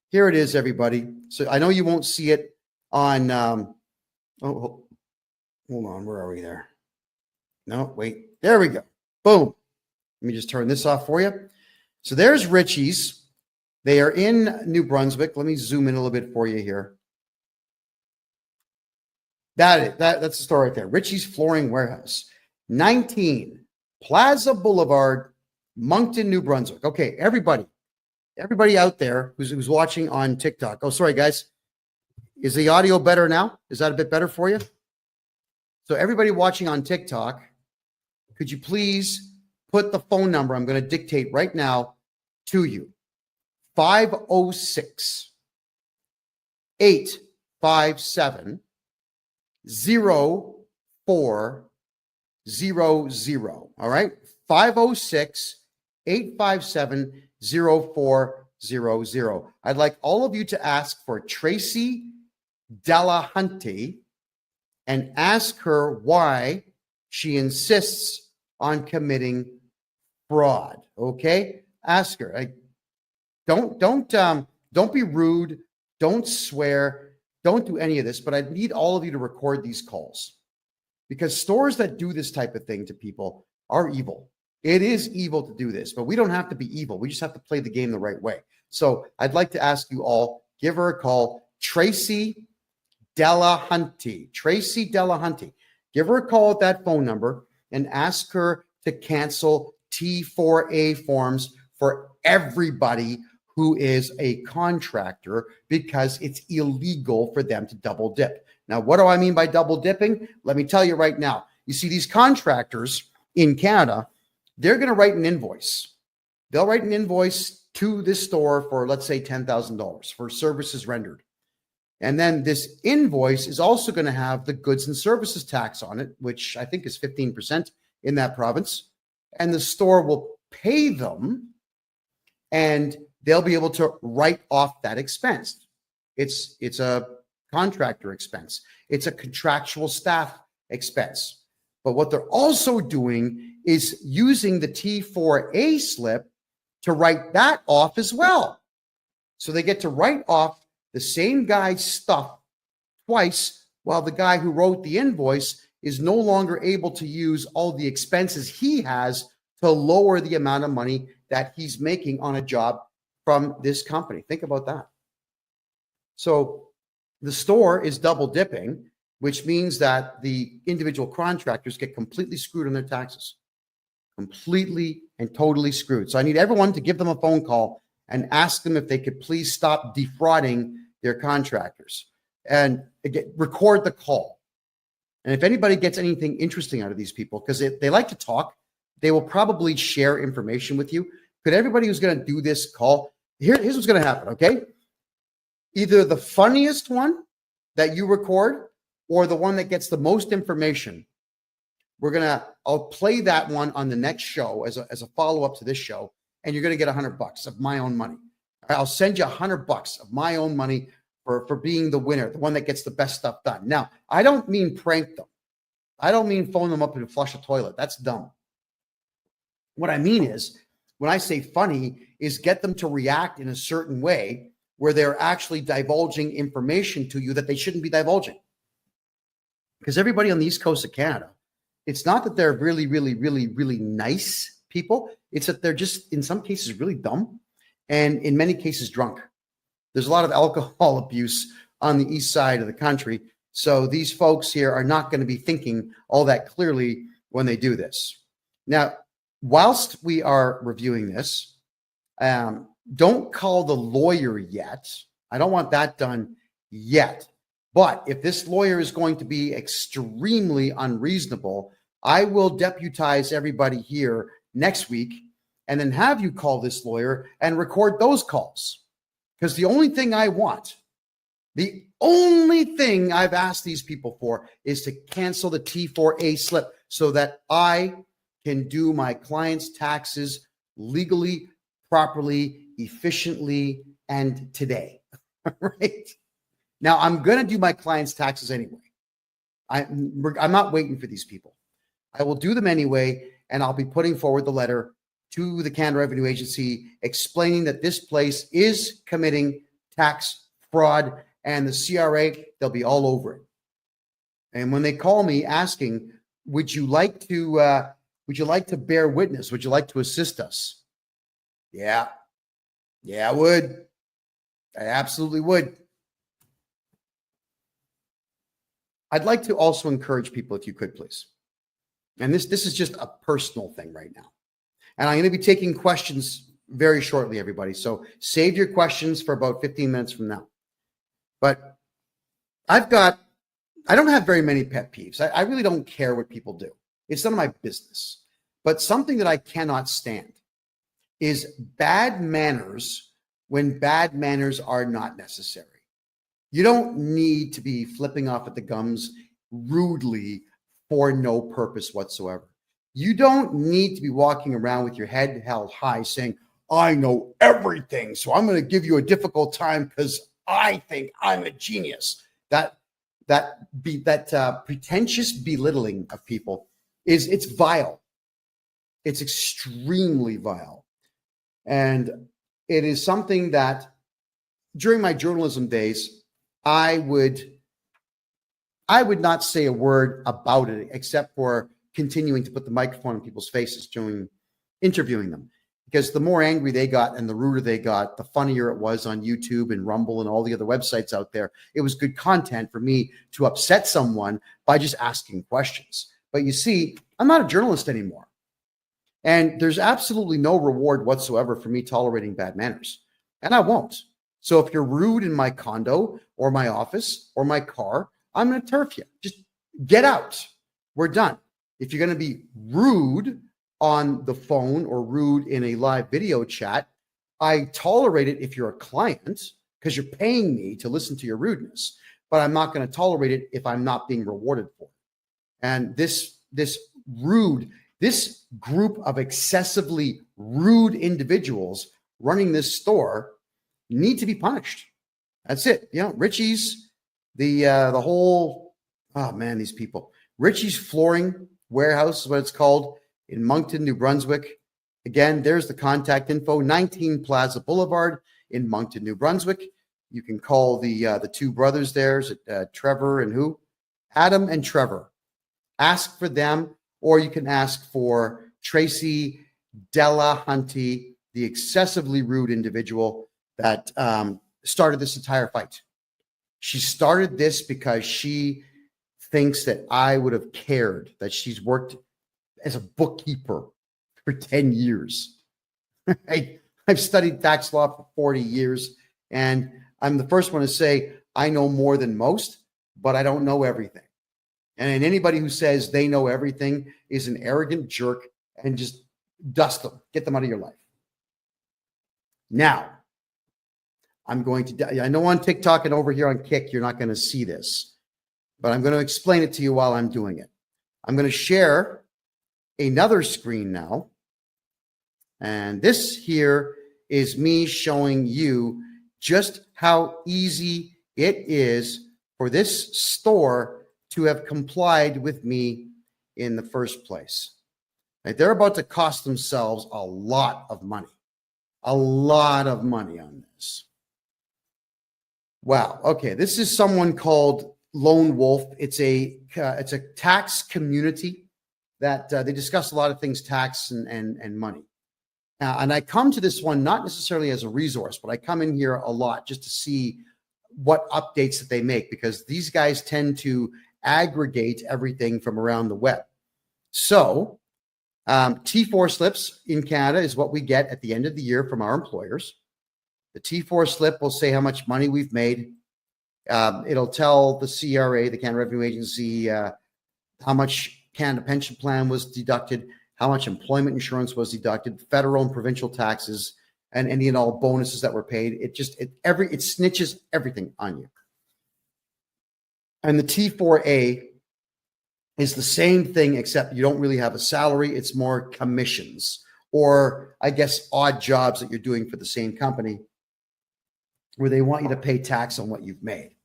Here it is, everybody. So I know you won't see it on, hold on, where are we there? No, wait, there we go. Boom. Let me just turn this off for you. So there's Richie's. They are in New Brunswick. Let me zoom in a little bit for you here. That's the store right there. Richie's Flooring Warehouse, 19 Plaza Boulevard, Moncton, New Brunswick. Okay, everybody out there who's watching on TikTok. Oh, sorry, guys. Is the audio better now? Is that a bit better for you? So everybody watching on TikTok, could you please put the phone number I'm going to dictate right now to you? 506 857 0400. All right. 506 857 0400. I'd like all of you to ask for Tracy Delahunty and ask her why she insists on committing fraud. Okay? Ask her. Don't be rude. Don't swear. Don't do any of this, but I need all of you to record these calls because stores that do this type of thing to people are evil. It is evil to do this, but we don't have to be evil. We just have to play the game the right way. So I'd like to ask you all, give her a call, Tracy Delahunty. Tracy Delahunty. Give her a call at that phone number and ask her to cancel T4A forms for everybody who is a contractor because it's illegal for them to double dip. Now, what do I mean by double dipping? Let me tell you right now. You see, these contractors in Canada, they're going to write an invoice. They'll write an invoice to this store for, let's say, $10,000 for services rendered. And then this invoice is also going to have the goods and services tax on it, which I think is 15% in that province. And the store will pay them and they'll be able to write off that expense. It's a contractor expense. It's a contractual staff expense. But what they're also doing is using the T4A slip to write that off as well. So they get to write off the same guy's stuff twice Well, the guy who wrote the invoice is no longer able to use all the expenses he has to lower the amount of money that he's making on a job from this company. Think about that. So the store is double dipping, which means that the individual contractors get completely screwed on their taxes. Completely and totally screwed. So I need everyone to give them a phone call and ask them if they could please stop defrauding their contractors, and again, record the call. And if anybody gets anything interesting out of these people, because they like to talk, they will probably share information with you. Could everybody who's going to do this call, here's what's going to happen, okay? Either the funniest one that you record or the one that gets the most information. I'll play that one on the next show as a follow-up to this show, and you're going to get $100 of my own money. I'll send you $100 of my own money for being the winner, the one that gets the best stuff done. Now, I don't mean prank them. I don't mean phone them up and flush a toilet. That's dumb. What I mean is, when I say funny, is get them to react in a certain way where they're actually divulging information to you that they shouldn't be divulging. Because everybody on the East Coast of Canada, it's not that they're really, really, really, really nice people. It's that they're just, in some cases, really dumb, and in many cases, drunk. There's a lot of alcohol abuse on the east side of the country. So these folks here are not going to be thinking all that clearly when they do this. Now, whilst we are reviewing this, don't call the lawyer yet. I don't want that done yet. But if this lawyer is going to be extremely unreasonable, I will deputize everybody here next week and then have you call this lawyer and record those calls. Because the only thing I want, the only thing I've asked these people for is to cancel the T4A slip so that I can do my client's taxes legally, properly, efficiently, and today. Right? Now, I'm going to do my client's taxes anyway. I'm not waiting for these people. I will do them anyway, and I'll be putting forward the letter to the Canada Revenue Agency explaining that this place is committing tax fraud, and the CRA, they'll be all over it. And when they call me asking, would you like to bear witness? Would you like to assist us? Yeah, I would. I absolutely would. I'd like to also encourage people, if you could, please. And this is just a personal thing right now. And I'm going to be taking questions very shortly, everybody. So save your questions for about 15 minutes from now. But I don't have very many pet peeves. I really don't care what people do. It's none of my business. But something that I cannot stand is bad manners when bad manners are not necessary. You don't need to be flipping off at the gums rudely for no purpose whatsoever. You don't need to be walking around with your head held high saying, I know everything, so I'm going to give you a difficult time because I think I'm a genius. That pretentious belittling of people it's vile. It's extremely vile. And it is something that during my journalism days, I would not say a word about it except for continuing to put the microphone in people's faces during interviewing them. Because the more angry they got and the ruder they got, the funnier it was on YouTube and Rumble and all the other websites out there. It was good content for me to upset someone by just asking questions. But you see, I'm not a journalist anymore. And there's absolutely no reward whatsoever for me tolerating bad manners. And I won't. So if you're rude in my condo or my office or my car, I'm going to turf you. Just get out. We're done. If you're going to be rude on the phone or rude in a live video chat, I tolerate it if you're a client because you're paying me to listen to your rudeness, but I'm not going to tolerate it if I'm not being rewarded for it. And this group of excessively rude individuals running this store need to be punished. That's it. You know, Richie's, the whole, oh man, these people. Richie's Flooring Warehouse is what it's called in Moncton, New Brunswick. Again, there's the contact info, 19 Plaza Boulevard in Moncton, New Brunswick. You can call the two brothers there, Trevor and who? Adam and Trevor. Ask for them, or you can ask for Tracy Delahunty, the excessively rude individual that started this entire fight. She started this because she thinks that I would have cared that she's worked as a bookkeeper for 10 years. I've studied tax law for 40 years, and I'm the first one to say I know more than most, but I don't know everything. And anybody who says they know everything is an arrogant jerk, and just dust them, get them out of your life. Now, I'm going to, I know on TikTok and over here on Kick, you're not going to see this, but I'm going to explain it to you while I'm doing it. I'm going to share another screen now. And this here is me showing you just how easy it is for this store to have complied with me in the first place. Like, they're about to cost themselves a lot of money on this. Wow. Okay. This is someone called Lone Wolf. It's a tax community that they discuss a lot of things, tax and money. And I come to this one not necessarily as a resource, but I come in here a lot just to see what updates that they make, because these guys tend to aggregate everything from around the web. So T4 slips in Canada is what we get at the end of the year from our employers. The T4 slip will say how much money we've made. It'll tell the CRA, the Canada Revenue Agency, how much Canada Pension Plan was deducted, how much employment insurance was deducted, federal and provincial taxes, and any and all bonuses that were paid. It snitches everything on you. And the T4A is the same thing, except you don't really have a salary. It's more commissions, or I guess odd jobs that you're doing for the same company, where they want you to pay tax on what you've made.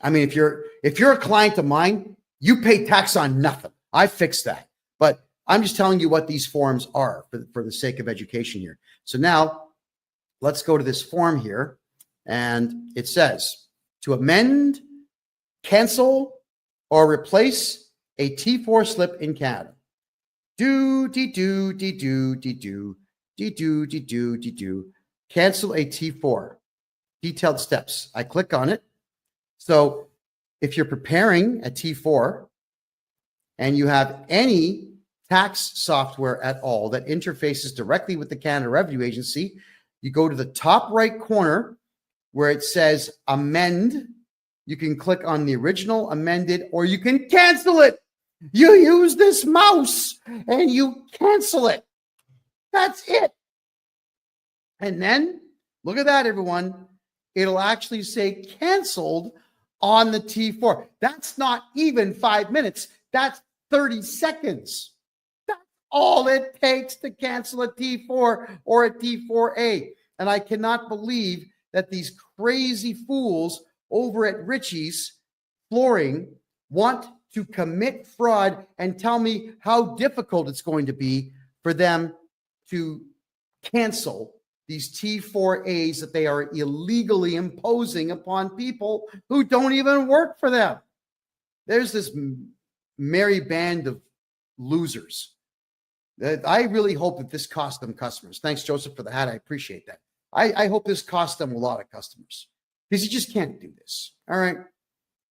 I mean, if you're a client of mine, you pay tax on nothing. I fixed that. But I'm just telling you what these forms are for the sake of education here. So now let's go to this form here, and it says to amend, cancel, or replace a T4 slip in Canada. Cancel a T4. Detailed steps. I click on it. So if you're preparing a T4 and you have any tax software at all that interfaces directly with the Canada Revenue Agency, you go to the top right corner where it says amend. You can click on the original, amended, or you can cancel it. You use this mouse and you cancel it. That's it. And then look at that, everyone. It'll actually say canceled on the T4. That's not even 5 minutes. That's 30 seconds. That's all it takes to cancel a T4 or a T4A. And I cannot believe that these crazy fools over at Richie's Flooring want to commit fraud and tell me how difficult it's going to be for them to cancel these T4As that they are illegally imposing upon people who don't even work for them. There's this merry band of losers. I really hope that this cost them customers. Thanks, Joseph, for the hat. I appreciate that. I hope this cost them a lot of customers, because you just can't do this. All right.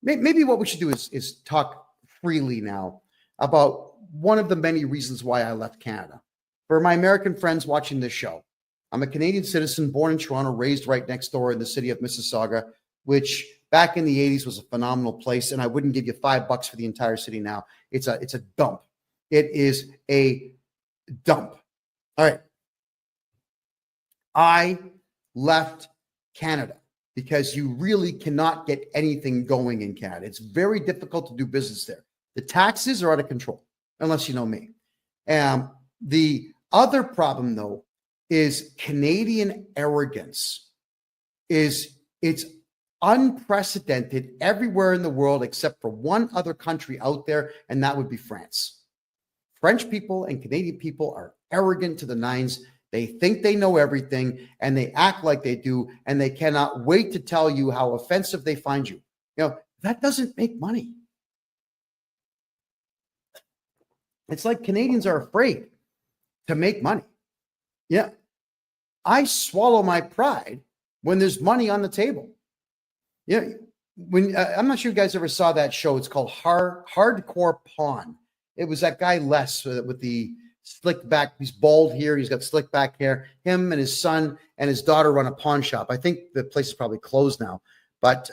Maybe what we should do is talk freely now about one of the many reasons why I left Canada. For my American friends watching this show, I'm a Canadian citizen, born in Toronto, raised right next door in the city of Mississauga, which back in the 80s was a phenomenal place, and I wouldn't give you $5 for the entire city now. It's a dump. It is a dump. All right. I left Canada because you really cannot get anything going in Canada. It's very difficult to do business there. The taxes are out of control, unless you know me. The other problem, though, is Canadian arrogance. It's unprecedented everywhere in the world except for one other country out there, and that would be France. French people and Canadian people are arrogant to the nines. They think they know everything, and they act like they do, and they cannot wait to tell you how offensive they find you. You know, that doesn't make money. It's like Canadians are afraid to make money. Yeah. I swallow my pride when there's money on the table. Yeah. When I'm not sure you guys ever saw that show. It's called Hardcore Pawn. It was that guy Les with the slick back. He's bald here. He's got slick back hair. Him and his son and his daughter run a pawn shop. I think the place is probably closed now. But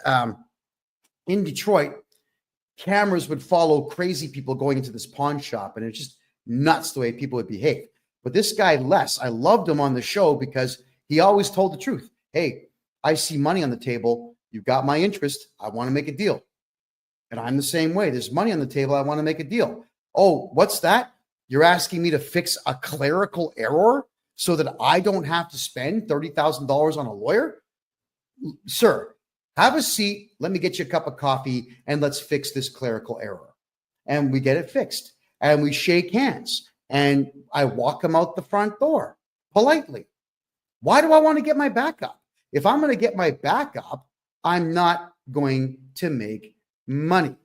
in Detroit, cameras would follow crazy people going into this pawn shop, and it's just nuts the way people would behave. But this guy, Les, I loved him on the show because he always told the truth. Hey, I see money on the table. You've got my interest. I want to make a deal. And I'm the same way. There's money on the table. I want to make a deal. Oh, what's that? You're asking me to fix a clerical error so that I don't have to spend $30,000 on a lawyer? Sir, have a seat. Let me get you a cup of coffee and let's fix this clerical error. And we get it fixed. And we shake hands. And I walk him out the front door politely. Why do I want to get my back up? If I'm going to get my back up, I'm not going to make money.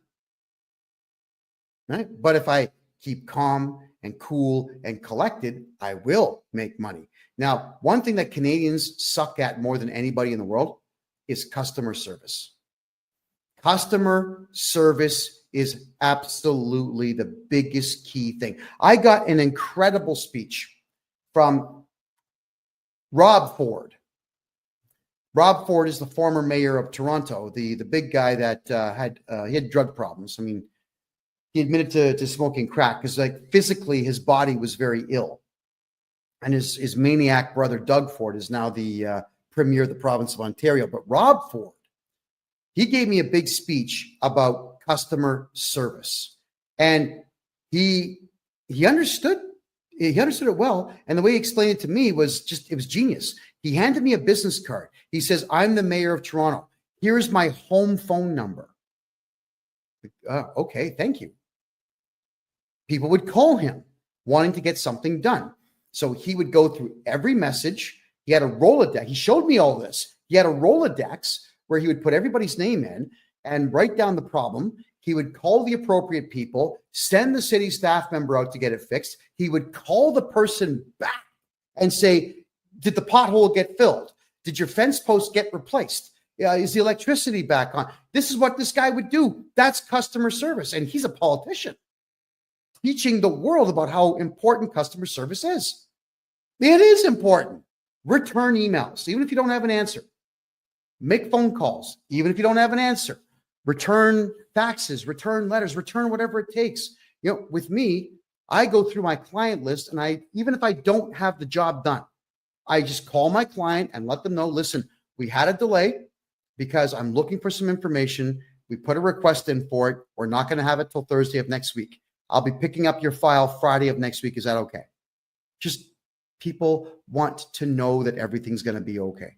Right? But if I keep calm and cool and collected, I will make money. Now, one thing that Canadians suck at more than anybody in the world is customer service. Customer service is absolutely the biggest key thing. I got an incredible speech from Rob Ford. Rob Ford is the former mayor of Toronto, the big guy that he had drug problems. I mean, he admitted to smoking crack because, like, physically his body was very ill. And his maniac brother, Doug Ford, is now the premier of the province of Ontario. But Rob Ford, he gave me a big speech about customer service. And he understood it well. And the way he explained it to me was it was genius. He handed me a business card. He says, I'm the mayor of Toronto. Here's my home phone number. Okay, thank you. People would call him wanting to get something done. So he would go through every message. He had a Rolodex. He showed me all this. He had a Rolodex where he would put everybody's name in and write down the problem. He would call the appropriate people, send the city staff member out to get it fixed. He would call the person back and say, did the pothole get filled? Did your fence post get replaced? Is the electricity back on? This is what this guy would do. That's customer service. And he's a politician teaching the world about how important customer service is. It is important. Return emails, even if you don't have an answer. Make phone calls, even if you don't have an answer. Return faxes, return letters, return whatever it takes. With me, I go through my client list, and even if I don't have the job done, I just call my client and let them know, listen, we had a delay because I'm looking for some information. We put a request in for it. We're not going to have it till Thursday of next week. I'll be picking up your file Friday of next week. Is that okay? Just people want to know that everything's going to be okay.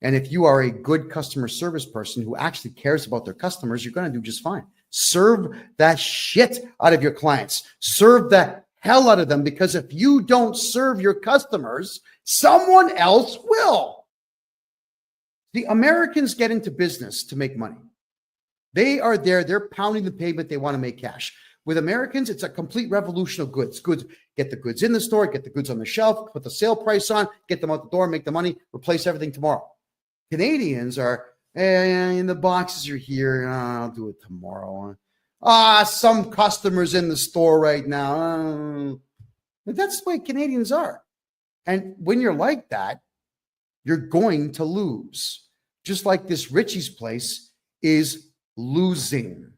And if you are a good customer service person who actually cares about their customers, you're going to do just fine. Serve that shit out of your clients. Serve the hell out of them, because if you don't serve your customers, someone else will. The Americans get into business to make money. They are there. They're pounding the pavement. They want to make cash. With Americans, it's a complete revolution of goods. Get the goods in the store, get the goods on the shelf, put the sale price on, get them out the door, make the money, replace everything tomorrow. Canadians are, and the boxes are here. I'll do it tomorrow. Some customers in the store right now. But that's the way Canadians are. And when you're like that, you're going to lose. Just like this Richie's place is losing.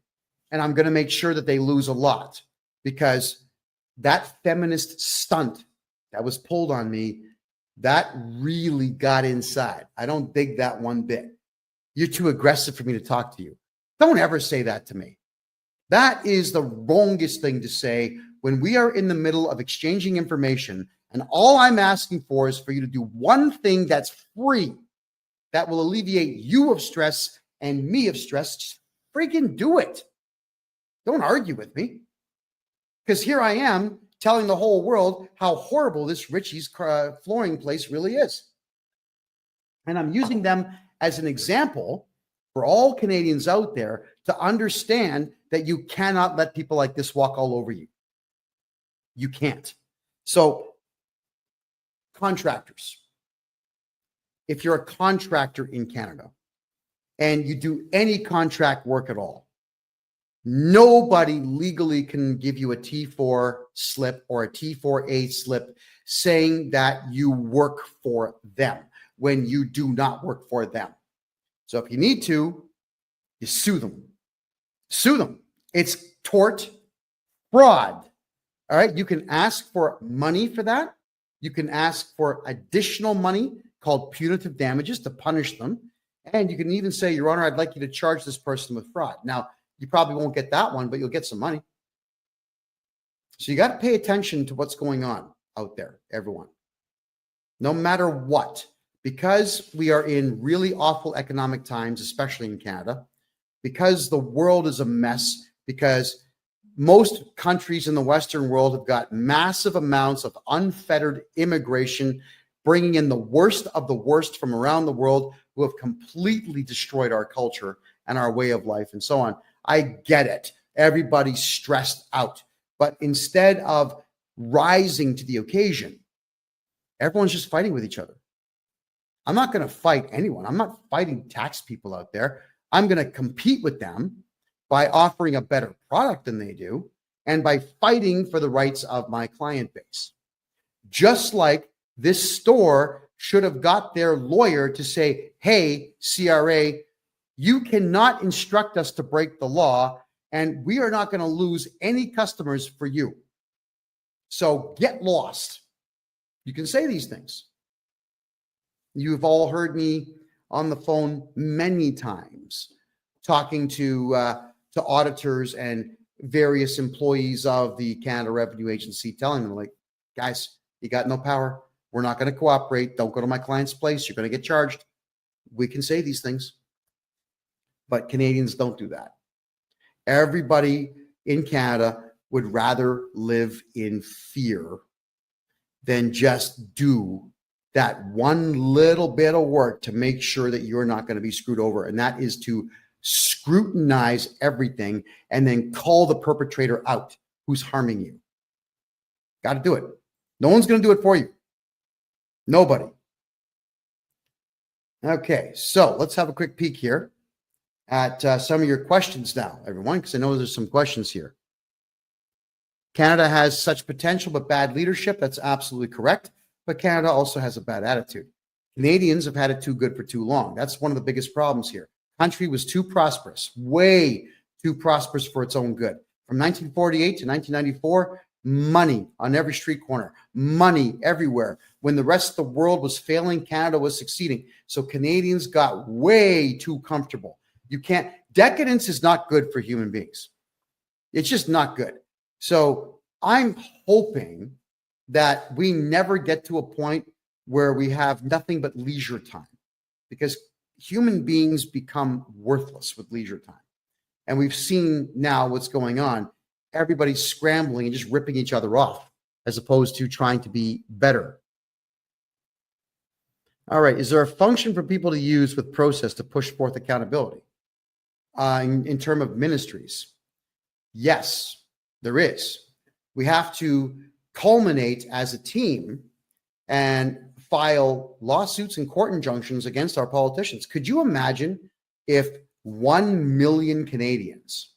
And I'm going to make sure that they lose a lot, because that feminist stunt that was pulled on me, that really got inside. I don't dig that one bit. You're too aggressive for me to talk to you. Don't ever say that to me. That is the wrongest thing to say when we are in the middle of exchanging information, and all I'm asking for is for you to do one thing that's free, that will alleviate you of stress and me of stress. Just freaking do it. Don't argue with me. Because here I am telling the whole world how horrible this Richie's flooring place really is. And I'm using them as an example for all Canadians out there to understand that you cannot let people like this walk all over you. You can't. So contractors, if you're a contractor in Canada and you do any contract work at all, nobody legally can give you a T4 slip or a T4A slip saying that you work for them when you do not work for them. So if you need to, you sue them. Sue them. It's tort fraud. All right. You can ask for money for that. You can ask for additional money called punitive damages to punish them. And you can even say, Your Honor, I'd like you to charge this person with fraud. Now, you probably won't get that one, but you'll get some money. So you got to pay attention to what's going on out there, everyone. No matter what, because we are in really awful economic times, especially in Canada, because the world is a mess, because most countries in the Western world have got massive amounts of unfettered immigration, bringing in the worst of the worst from around the world who have completely destroyed our culture and our way of life and so on. I get it. Everybody's stressed out. But instead of rising to the occasion, everyone's just fighting with each other. I'm not going to fight anyone. I'm not fighting tax people out there. I'm going to compete with them by offering a better product than they do and by fighting for the rights of my client base. Just like this store should have got their lawyer to say, hey, CRA, you cannot instruct us to break the law, and we are not going to lose any customers for you. So get lost. You can say these things. You've all heard me on the phone many times talking to auditors and various employees of the Canada Revenue Agency, telling them, like, guys, you got no power. We're not going to cooperate. Don't go to my client's place. You're going to get charged. We can say these things. But Canadians don't do that. Everybody in Canada would rather live in fear than just do that one little bit of work to make sure that you're not going to be screwed over. And that is to scrutinize everything and then call the perpetrator out who's harming you. Got to do it. No one's going to do it for you. Nobody. Okay, so let's have a quick peek here at some of your questions now, everyone, because I know there's some questions here. Canada has such potential but bad leadership. That's absolutely correct. But Canada also has a bad attitude. Canadians have had it too good for too long. That's one of the biggest problems here. Country was too prosperous, way too prosperous for its own good. From 1948 to 1994, money on every street corner, money everywhere. When the rest of the world was failing, Canada was succeeding. So Canadians got way too comfortable. Decadence is not good for human beings. It's just not good. So I'm hoping that we never get to a point where we have nothing but leisure time, because human beings become worthless with leisure time. And we've seen now what's going on. Everybody's scrambling and just ripping each other off as opposed to trying to be better. All right. Is there a function for people to use with process to push forth accountability in terms of ministries? Yes, there is. We have to culminate as a team and file lawsuits and court injunctions against our politicians. Could you imagine if 1 million Canadians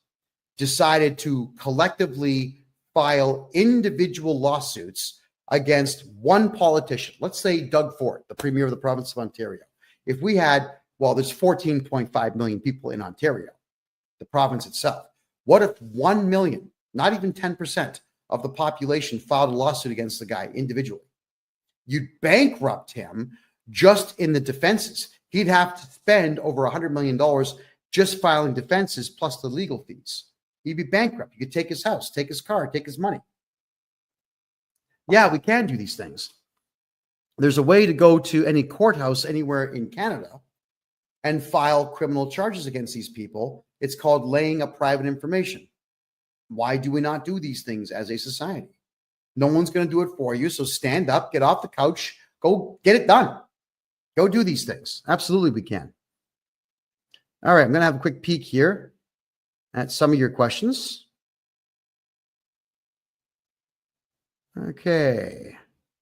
decided to collectively file individual lawsuits against one politician? Let's say Doug Ford, the Premier of the province of Ontario. If we had, there's 14.5 million people in Ontario, the province itself. What if 1 million, not even 10% of the population, filed a lawsuit against the guy individually? You'd bankrupt him just in the defenses. He'd have to spend over $100 million just filing defenses plus the legal fees. He'd be bankrupt. You could take his house, take his car, take his money. Yeah, we can do these things. There's a way to go to any courthouse anywhere in Canada and file criminal charges against these people. It's called laying up private information. Why do we not do these things as a society? No one's going to do it for you. So stand up, get off the couch, go get it done. Go do these things. Absolutely, we can. All right, I'm going to have a quick peek here at some of your questions. Okay.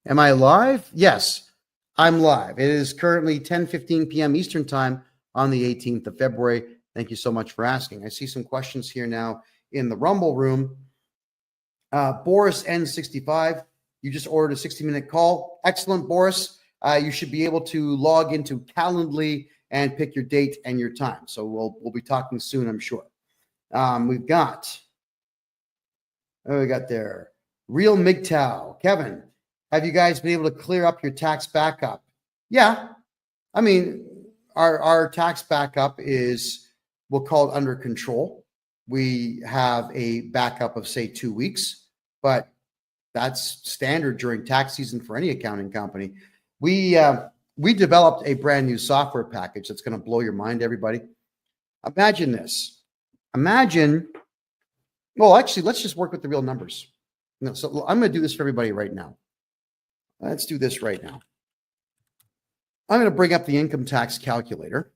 Am I live? Yes, I'm live. It is currently 10:15 p.m. Eastern time on the 18th of February. Thank you so much for asking. I see some questions here now in the Rumble room. Boris N65, you just ordered a 60-minute call. Excellent, Boris. You should be able to log into Calendly and pick your date and your time. So we'll be talking soon, I'm sure. We got there. Real MGTOW. Kevin, have you guys been able to clear up your tax backup? Yeah. I mean, our tax backup is, we'll call it under control. We have a backup of, say, 2 weeks, but that's standard during tax season for any accounting company. We developed a brand new software package that's going to blow your mind, everybody. Imagine this. Well, actually, let's just work with the real numbers. No, so I'm going to do this for everybody right now. Let's do this right now. I'm going to bring up the income tax calculator.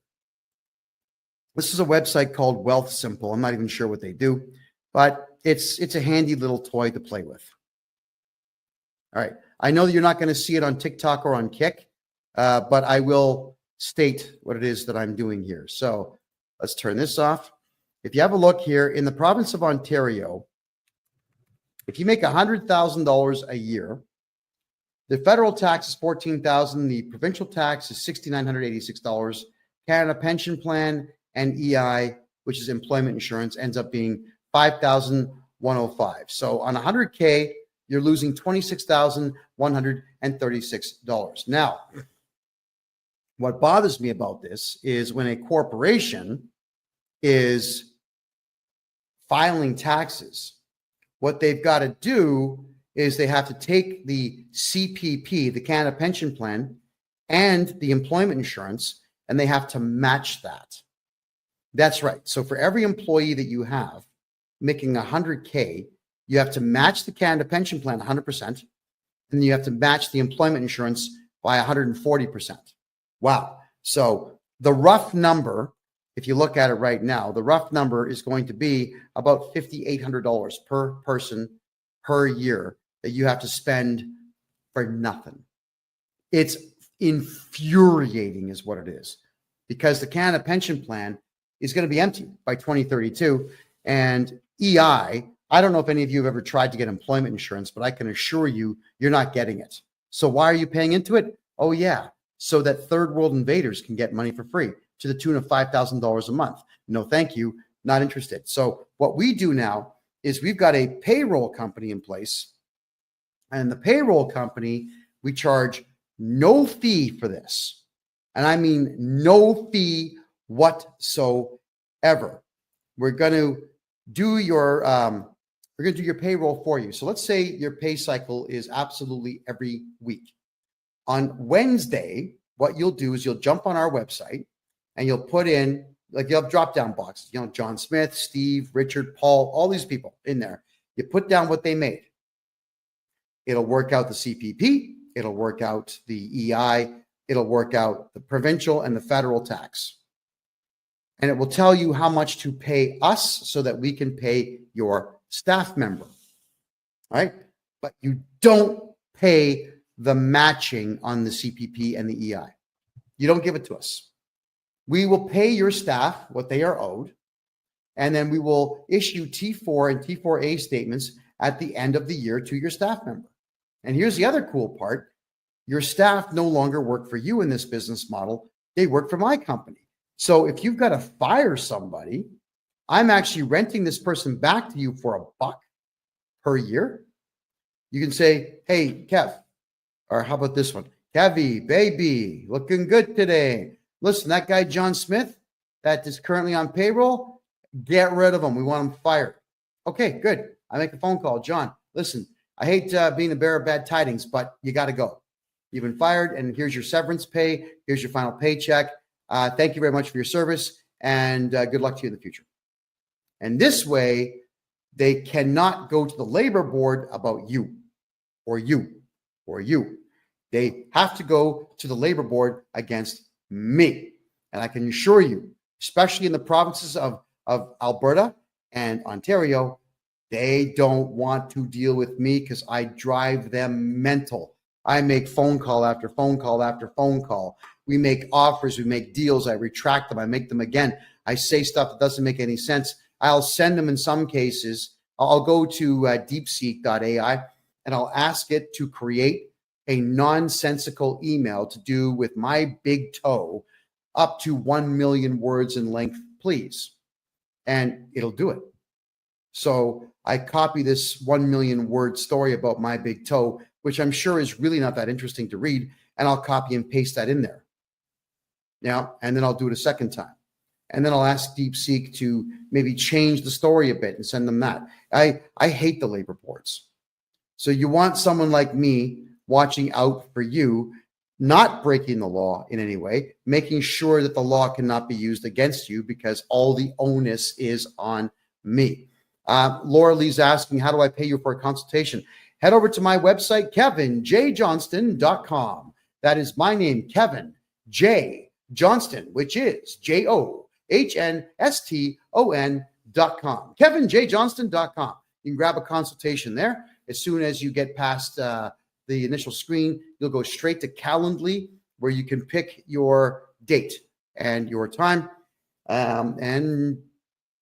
This is a website called Wealth Simple. I'm not even sure what they do, but it's a handy little toy to play with. All right. I know that you're not going to see it on TikTok or on Kick, but I will state what it is that I'm doing here. So let's turn this off. If you have a look here in the province of Ontario, if you make $100,000 a year, the federal tax is $14,000. The provincial tax is $6,986. Canada Pension Plan and EI, which is employment insurance, ends up being $5,105. So on 100K, you're losing $26,136. Now, what bothers me about this is when a corporation is filing taxes, what they've got to do is they have to take the CPP, the Canada Pension Plan, and the employment insurance, and they have to match that. That's right. So for every employee that you have making 100K, you have to match the Canada Pension Plan 100%, and you have to match the employment insurance by 140%. Wow. So the rough number, if you look at it right now, the rough number is going to be about $5,800 per person per year that you have to spend for nothing. It's infuriating is what it is, because the Canada Pension Plan is going to be empty by 2032. And EI, I don't know if any of you have ever tried to get employment insurance, but I can assure you, you're not getting it. So why are you paying into it? Oh, yeah, so that third world invaders can get money for free to the tune of $5,000 a month. No, thank you. Not interested. So what we do now is we've got a payroll company in place, and the payroll company, we charge no fee for this. And I mean no fee whatsoever. We're going to do your payroll for you. So let's say your pay cycle is absolutely every week. On Wednesday, what you'll do is you'll jump on our website and you'll put in, like, you'll have drop-down boxes, John Smith, Steve, Richard, Paul, all these people in there. You put down what they made. It'll work out the CPP. It'll work out the EI. It'll work out the provincial and the federal tax. And it will tell you how much to pay us so that we can pay your staff member. All right? But you don't pay the matching on the CPP and the EI. You don't give it to us. We will pay your staff what they are owed, and then we will issue T4 and T4A statements at the end of the year to your staff member. And here's the other cool part. Your staff no longer work for you in this business model. They work for my company. So if you've got to fire somebody, I'm actually renting this person back to you for $1 per year. You can say, hey, Kev, or how about this one? Kevy, baby, looking good today. Listen, that guy, John Smith, that is currently on payroll, get rid of him. We want him fired. Okay, good. I make a phone call. John, listen, I hate being the bearer of bad tidings, but you got to go. You've been fired, and here's your severance pay. Here's your final paycheck. Thank you very much for your service, and good luck to you in the future. And this way, they cannot go to the labor board about you or you or you. They have to go to the labor board against me. And I can assure you, especially in the provinces of Alberta and Ontario, They don't want to deal with me because I drive them mental. I make phone call after phone call after phone call. We make offers, we make deals, I retract them, I make them again. I say stuff that doesn't make any sense. I'll send them in some cases. I'll go to deepseek.ai and I'll ask it to create a nonsensical email to do with my big toe up to 1 million words in length, please. And it'll do it. So I copy this 1 million word story about my big toe, which I'm sure is really not that interesting to read, and I'll copy and paste that in there. Now, and then I'll do it a second time. And then I'll ask DeepSeek to maybe change the story a bit and send them that. I hate the labor boards. So you want someone like me watching out for you, not breaking the law in any way, making sure that the law cannot be used against you because all the onus is on me. Laura Lee's asking, how do I pay you for a consultation? Head over to my website, KevinJJohnston.com. That is my name, Kevin J. Johnston, which is JOHNSTON.com. KevinJJohnston.com. You can grab a consultation there. As soon as you get past the initial screen, you'll go straight to Calendly, where you can pick your date and your time. And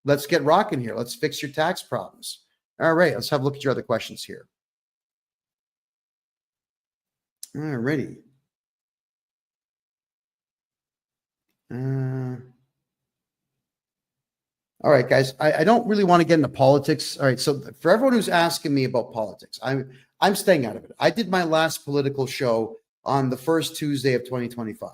let's get rocking here. Let's fix your tax problems. All right, let's have a look at your other questions here. All righty. All right, guys, I don't really want to get into politics. All right, so for everyone who's asking me about politics, I'm staying out of it. I did my last political show on the first Tuesday of 2025.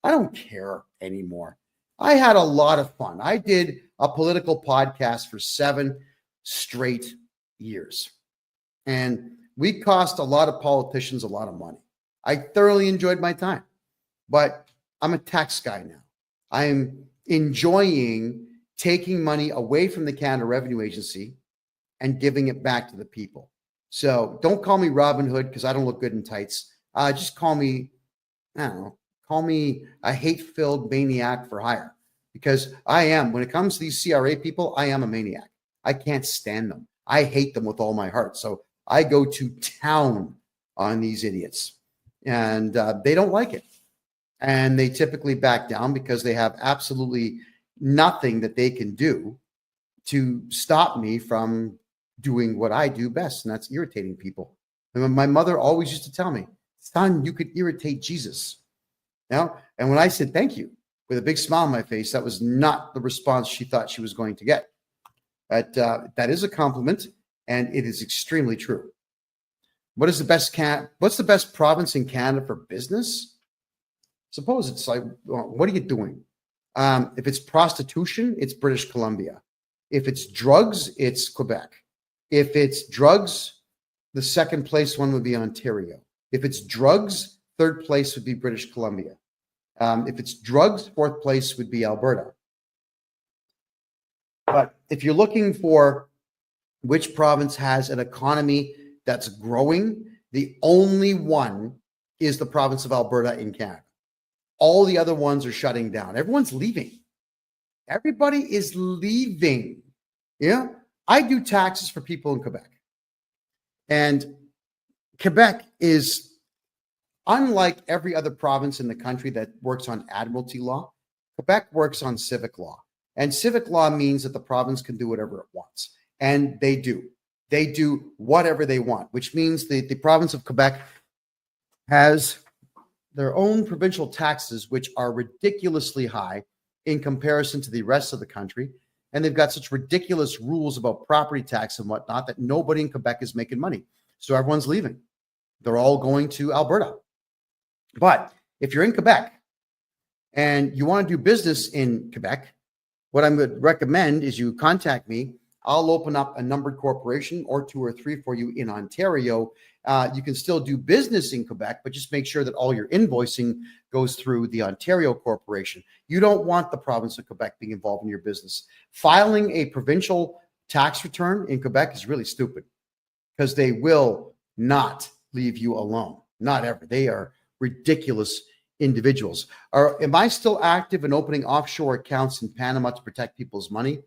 I don't care anymore. I had a lot of fun. I did a political podcast for 7 straight years. And we cost a lot of politicians a lot of money. I thoroughly enjoyed my time. But I'm a tax guy now. I'm enjoying taking money away from the Canada Revenue Agency and giving it back to the people. So don't call me Robin Hood because I don't look good in tights. Just call me, I don't know, call me a hate-filled maniac for hire, because I am, when it comes to these CRA people, I am a maniac. I can't stand them. I hate them with all my heart. So I go to town on these idiots, and they don't like it. And they typically back down because they have absolutely nothing that they can do to stop me from doing what I do best, and that's irritating people. And my mother always used to tell me, son, you could irritate Jesus. Now, and when I said thank you with a big smile on my face, that was not the response she thought she was going to get. But that is a compliment, and it is extremely true. What's the best province in Canada for business? Suppose it's like, well, what are you doing? If it's prostitution, it's British Columbia. If it's drugs, it's Quebec. If it's drugs, the second place one would be Ontario. If it's drugs, third place would be British Columbia. If it's drugs, fourth place would be Alberta. But if you're looking for which province has an economy that's growing, the only one is the province of Alberta in Canada. All the other ones are shutting down. Everyone's leaving. Everybody is leaving. Yeah. I do taxes for people in Quebec. And Quebec is unlike every other province in the country that works on admiralty law. Quebec works on civic law. And civic law means that the province can do whatever it wants. And they do. They do whatever they want, which means the province of Quebec has their own provincial taxes, which are ridiculously high in comparison to the rest of the country. And they've got such ridiculous rules about property tax and whatnot that nobody in Quebec is making money. So everyone's leaving. They're all going to Alberta. But if you're in Quebec and you want to do business in Quebec, what I would recommend is you contact me. I'll open up a numbered corporation or 2 or 3 for you in Ontario. You can still do business in Quebec, but just make sure that all your invoicing goes through the Ontario corporation. You don't want the province of Quebec being involved in your business. Filing a provincial tax return in Quebec is really stupid because they will not leave you alone. Not ever. They are ridiculous individuals. Am I still active in opening offshore accounts in Panama to protect people's money?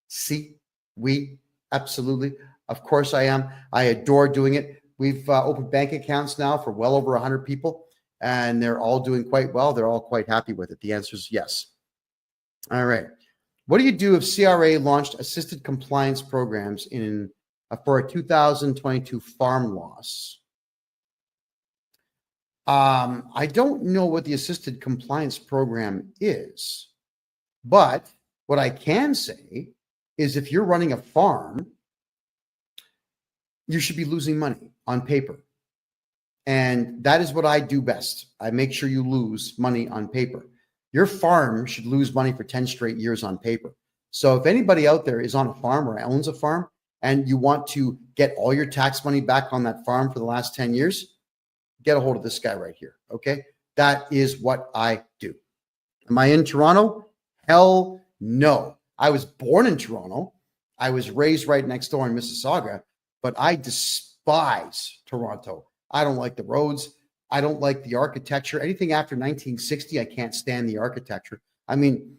Si, oui, Absolutely. Of course I am. I adore doing it. We've opened bank accounts now for well over 100 people, and they're all doing quite well. They're all quite happy with it. The answer is yes. All right. What do you do if CRA launched assisted compliance programs for a 2022 farm loss? I don't know what the assisted compliance program is, but what I can say is if you're running a farm, you should be losing money on paper. And that is what I do best. I make sure you lose money on paper. Your farm should lose money for 10 straight years on paper. So if anybody out there is on a farm or owns a farm and you want to get all your tax money back on that farm for the last 10 years, get a hold of this guy right here. Okay. That is what I do. Am I in Toronto? Hell no. I was born in Toronto. I was raised right next door in Mississauga, but I despise Toronto. I don't like the roads. I don't like the architecture. Anything after 1960, I can't stand the architecture. I mean,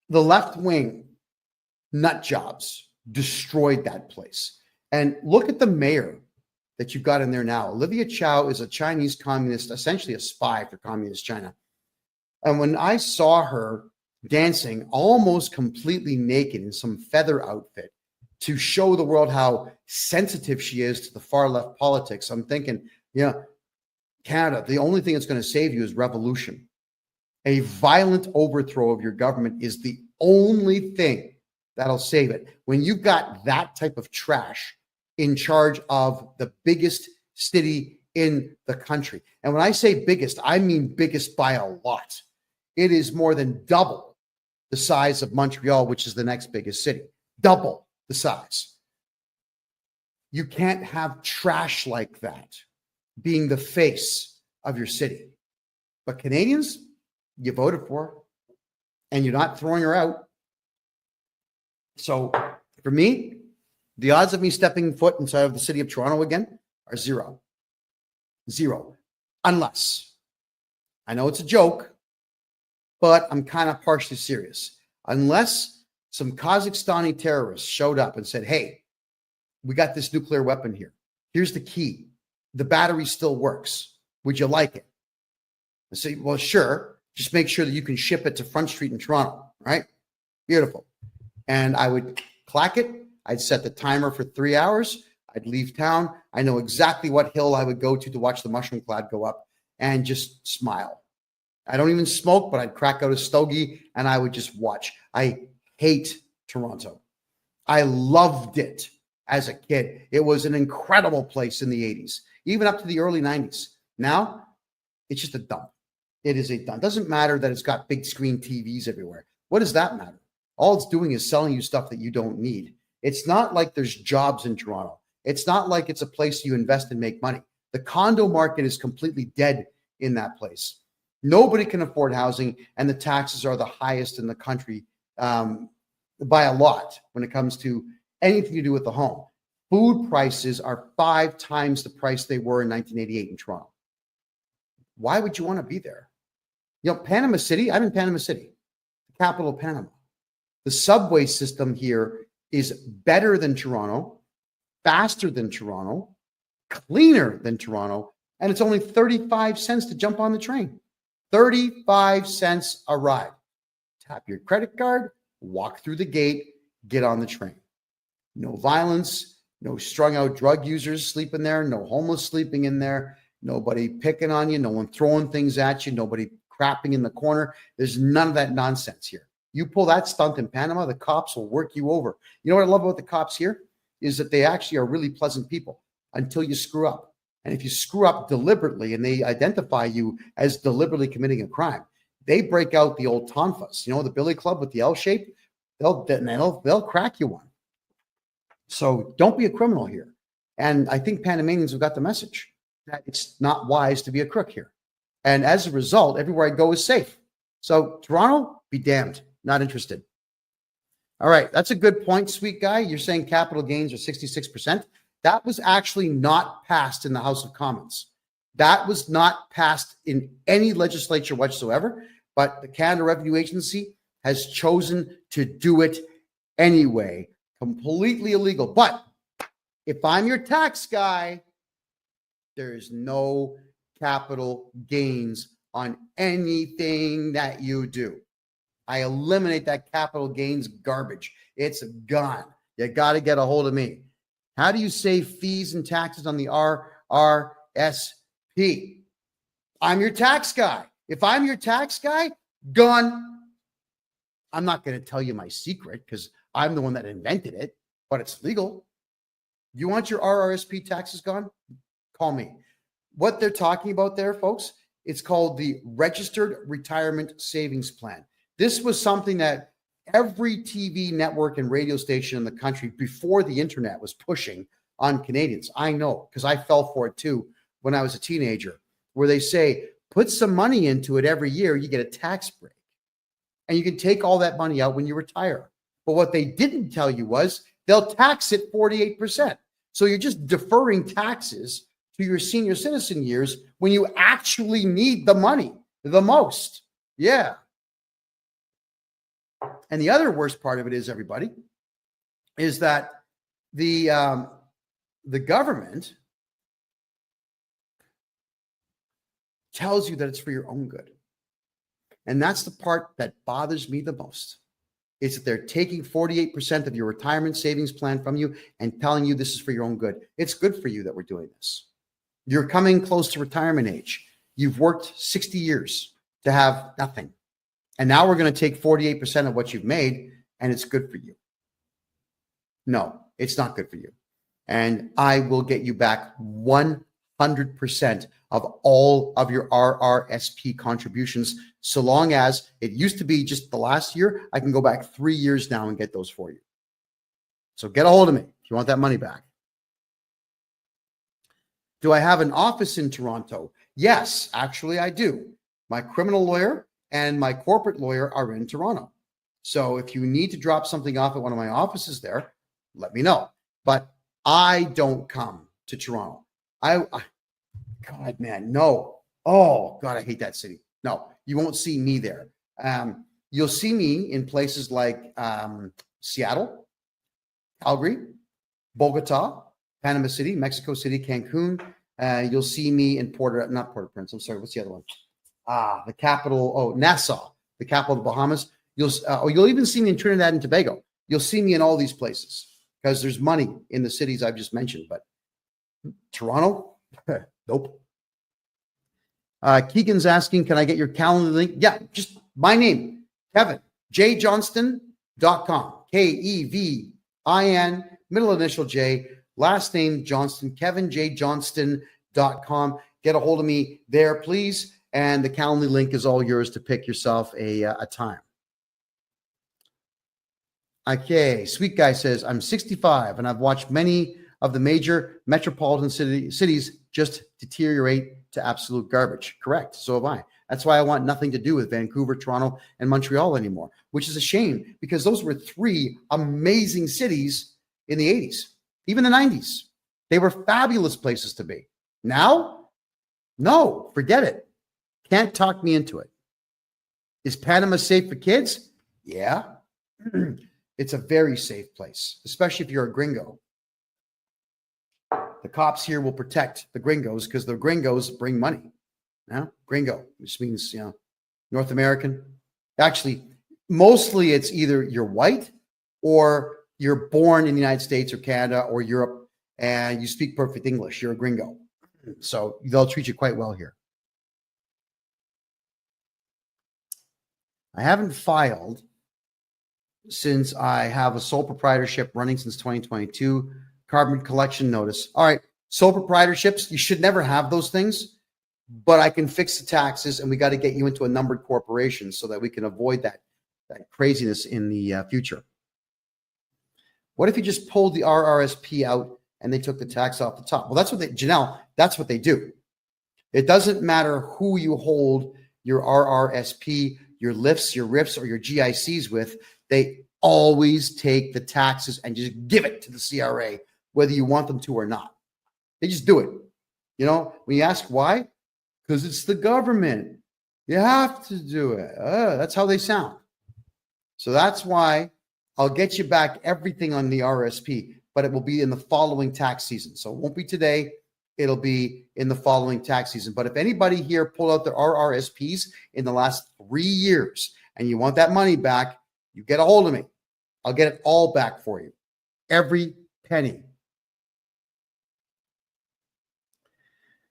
the left wing nut jobs destroyed that place. And look at the mayor that you've got in there now. Olivia Chow is a Chinese communist, essentially a spy for communist China. And when I saw her dancing almost completely naked in some feather outfit to show the world how sensitive she is to the far left politics, I'm thinking, yeah, Canada, the only thing that's going to save you is revolution. A violent overthrow of your government is the only thing that'll save it. When you've got that type of trash in charge of the biggest city in the country. And when I say biggest, I mean biggest by a lot. It is more than double the size of Montreal, which is the next biggest city. Double the size. You can't have trash like that being the face of your city. But Canadians, you voted for her, and you're not throwing her out. So for me, the odds of me stepping foot inside of the city of Toronto again are zero. Zero. Unless, I know it's a joke, but I'm kind of partially serious. Unless some Kazakhstani terrorists showed up and said, hey, we got this nuclear weapon here. Here's the key. The battery still works. Would you like it? I say, well, sure. Just make sure that you can ship it to Front Street in Toronto, right? Beautiful. And I would clack it. I'd set the timer for 3 hours. I'd leave town. I know exactly what hill I would go to watch the mushroom cloud go up and just smile. I don't even smoke, but I'd crack out a stogie and I would just watch. I hate Toronto. I loved it as a kid. It was an incredible place in the 80s, even up to the early 90s. Now, it's just a dump. It is a dump. It doesn't matter that it's got big screen TVs everywhere. What does that matter? All it's doing is selling you stuff that you don't need. It's not like there's jobs in Toronto. It's not like it's a place you invest and make money. The condo market is completely dead in that place. Nobody can afford housing, and the taxes are the highest in the country by a lot when it comes to anything to do with the home. Food prices are 5 times the price they were in 1988 in Toronto. Why would you want to be there? You know, Panama City, I'm in Panama City, the capital of Panama. The subway system here is better than Toronto, faster than Toronto, cleaner than Toronto, and it's only 35 cents to jump on the train. 35 cents a ride. Tap your credit card, walk through the gate, get on the train. No violence, no strung out drug users sleeping there, no homeless sleeping in there, nobody picking on you, no one throwing things at you, nobody crapping in the corner. There's none of that nonsense here. You pull that stunt in Panama, the cops will work you over. You know what I love about the cops here is that they actually are really pleasant people until you screw up. And if you screw up deliberately and they identify you as deliberately committing a crime, they break out the old tonfas, you know, the billy club with the L shape, they'll crack you one. So don't be a criminal here. And I think Panamanians have got the message that it's not wise to be a crook here. And as a result, everywhere I go is safe. So Toronto, be damned. Not interested. All right. That's a good point, sweet guy. You're saying capital gains are 66%. That was actually not passed in the House of Commons. That was not passed in any legislature whatsoever, but the Canada Revenue Agency has chosen to do it anyway. Completely illegal. But if I'm your tax guy, there is no capital gains on anything that you do. I eliminate that capital gains garbage. It's gone. You got to get a hold of me. How do you save fees and taxes on the RRSP? I'm your tax guy. If I'm your tax guy, gone. I'm not going to tell you my secret because I'm the one that invented it, but it's legal. You want your RRSP taxes gone? Call me. What they're talking about there, folks, it's called the Registered Retirement Savings Plan. This was something that every TV network and radio station in the country before the internet was pushing on Canadians. I know because I fell for it too when I was a teenager, where they say, put some money into it every year, you get a tax break. And you can take all that money out when you retire. But what they didn't tell you was they'll tax it 48%. So you're just deferring taxes to your senior citizen years when you actually need the money the most. Yeah. And the other worst part of it is, everybody, is that the government tells you that it's for your own good. And that's the part that bothers me the most, is that they're taking 48% of your retirement savings plan from you and telling you this is for your own good. It's good for you that we're doing this. You're coming close to retirement age. You've worked 60 years to have nothing. And now we're going to take 48% of what you've made, and it's good for you. No, it's not good for you. And I will get you back 100% of all of your RRSP contributions, so long as it used to be just the last year. I can go back 3 years now and get those for you. So get a hold of me if you want that money back. Do I have an office in Toronto? Yes, actually I do. My criminal lawyer and my corporate lawyer are in Toronto. So if you need to drop something off at one of my offices there, let me know. But I don't come to Toronto. God, man, no. Oh, God, I hate that city. No, you won't see me there. You'll see me in places like Seattle, Calgary, Bogota, Panama City, Mexico City, Cancun. You'll see me in not Port-au-Prince. I'm sorry. What's the other one? The capital. Oh, Nassau, the capital of the Bahamas. You'll even see me in Trinidad and Tobago. You'll see me in all these places because there's money in the cities I've just mentioned. But Toronto, nope. Keegan's asking, can I get your calendar link? Yeah, just my name, KevinJJohnston.com. KEVIN, middle initial J, last name Johnston, KevinJJohnston.com. Get a hold of me there, please. And the calendar link is all yours to pick yourself a time. Okay, Sweet Guy says, I'm 65 and I've watched many of the major metropolitan cities just deteriorate to absolute garbage. Correct. So have I. That's why I want nothing to do with Vancouver, Toronto, and Montreal anymore, which is a shame because those were three amazing cities in the 80s, even the 90s. They were fabulous places to be. Now, no, forget it. Can't talk me into it. Is Panama safe for kids? Yeah. It's a very safe place, especially if you're a gringo. The cops here will protect the gringos because the gringos bring money. Now, gringo, which means, North American. Actually, mostly it's either you're white or you're born in the United States or Canada or Europe and you speak perfect English. You're a gringo. So they'll treat you quite well here. I haven't filed since I have a sole proprietorship running since 2022. Carbon collection notice. All right. Sole proprietorships, you should never have those things, but I can fix the taxes and we got to get you into a numbered corporation so that we can avoid that craziness in the future. What if you just pulled the RRSP out and they took the tax off the top? Well, that's what Janelle, that's what they do. It doesn't matter who you hold your RRSP, your lifts, your RIFs, or your GICs with. They always take the taxes and just give it to the CRA, whether you want them to or not. They just do it. When you ask why, because it's the government. You have to do it. That's how they sound. So that's why I'll get you back everything on the RSP, but it will be in the following tax season. So it won't be today. It'll be in the following tax season. But if anybody here pulled out their RRSPs in the last 3 years and you want that money back, you get a hold of me. I'll get it all back for you. Every penny.